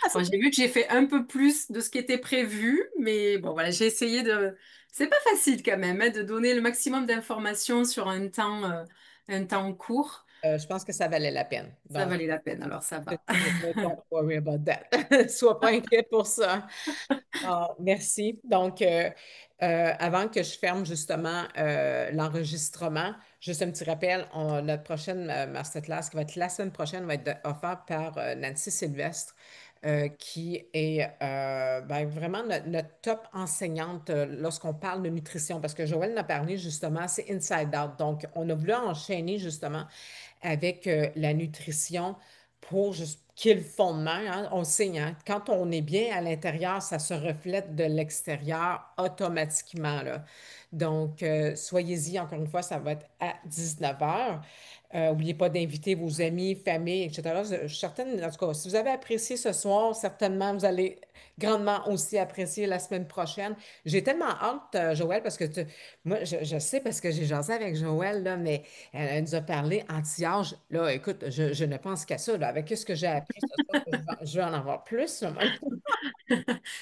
Ah, Bon, j'ai vu que j'ai fait un peu plus de ce qui était prévu, mais bon, voilà, j'ai essayé de. C'est pas facile quand même, hein, de donner le maximum d'informations sur un temps court. je pense que ça valait la peine. Ça Donc, valait la peine, alors ça va. don't worry about that. Sois pas inquiet pour ça. Ah, merci. Donc, avant que je ferme justement l'enregistrement, juste un petit rappel, notre prochaine masterclass qui va être la semaine prochaine va être offerte par Nancy Sylvestre, qui est vraiment notre top enseignante lorsqu'on parle de nutrition, parce que Joël en a parlé justement, c'est Inside Out. Donc, on a voulu enchaîner justement avec la nutrition pour juste qui est le fondement, hein. On sait, hein, quand on est bien à l'intérieur, ça se reflète de l'extérieur automatiquement, là. Donc, soyez-y, encore une fois, ça va être à 19 heures. N'oubliez pas d'inviter vos amis, famille, etc. Je suis certaine, en tout cas, si vous avez apprécié ce soir, certainement, vous allez grandement aussi apprécier la semaine prochaine. J'ai tellement hâte, Joël, parce que moi, je sais parce que j'ai jasé avec Joël, là, mais elle nous a parlé anti-âge. Là, écoute, je ne pense qu'à ça, là, avec ce que j'ai appris ce soir, je vais en avoir plus, là.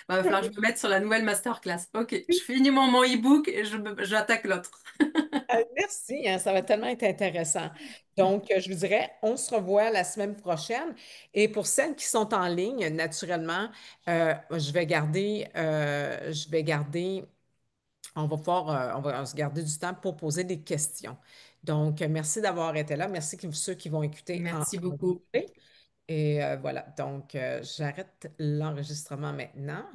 Va falloir que je me mette sur la nouvelle masterclass. Ok, je finis mon e-book et j'attaque l'autre. Merci, hein, ça va tellement être intéressant. Donc, je vous dirais, on se revoit la semaine prochaine. Et pour celles qui sont en ligne, naturellement, je vais garder, on va se garder du temps pour poser des questions. Donc, merci d'avoir été là. Merci ceux qui vont écouter Merci en beaucoup. replay. Et voilà, donc j'arrête l'enregistrement maintenant.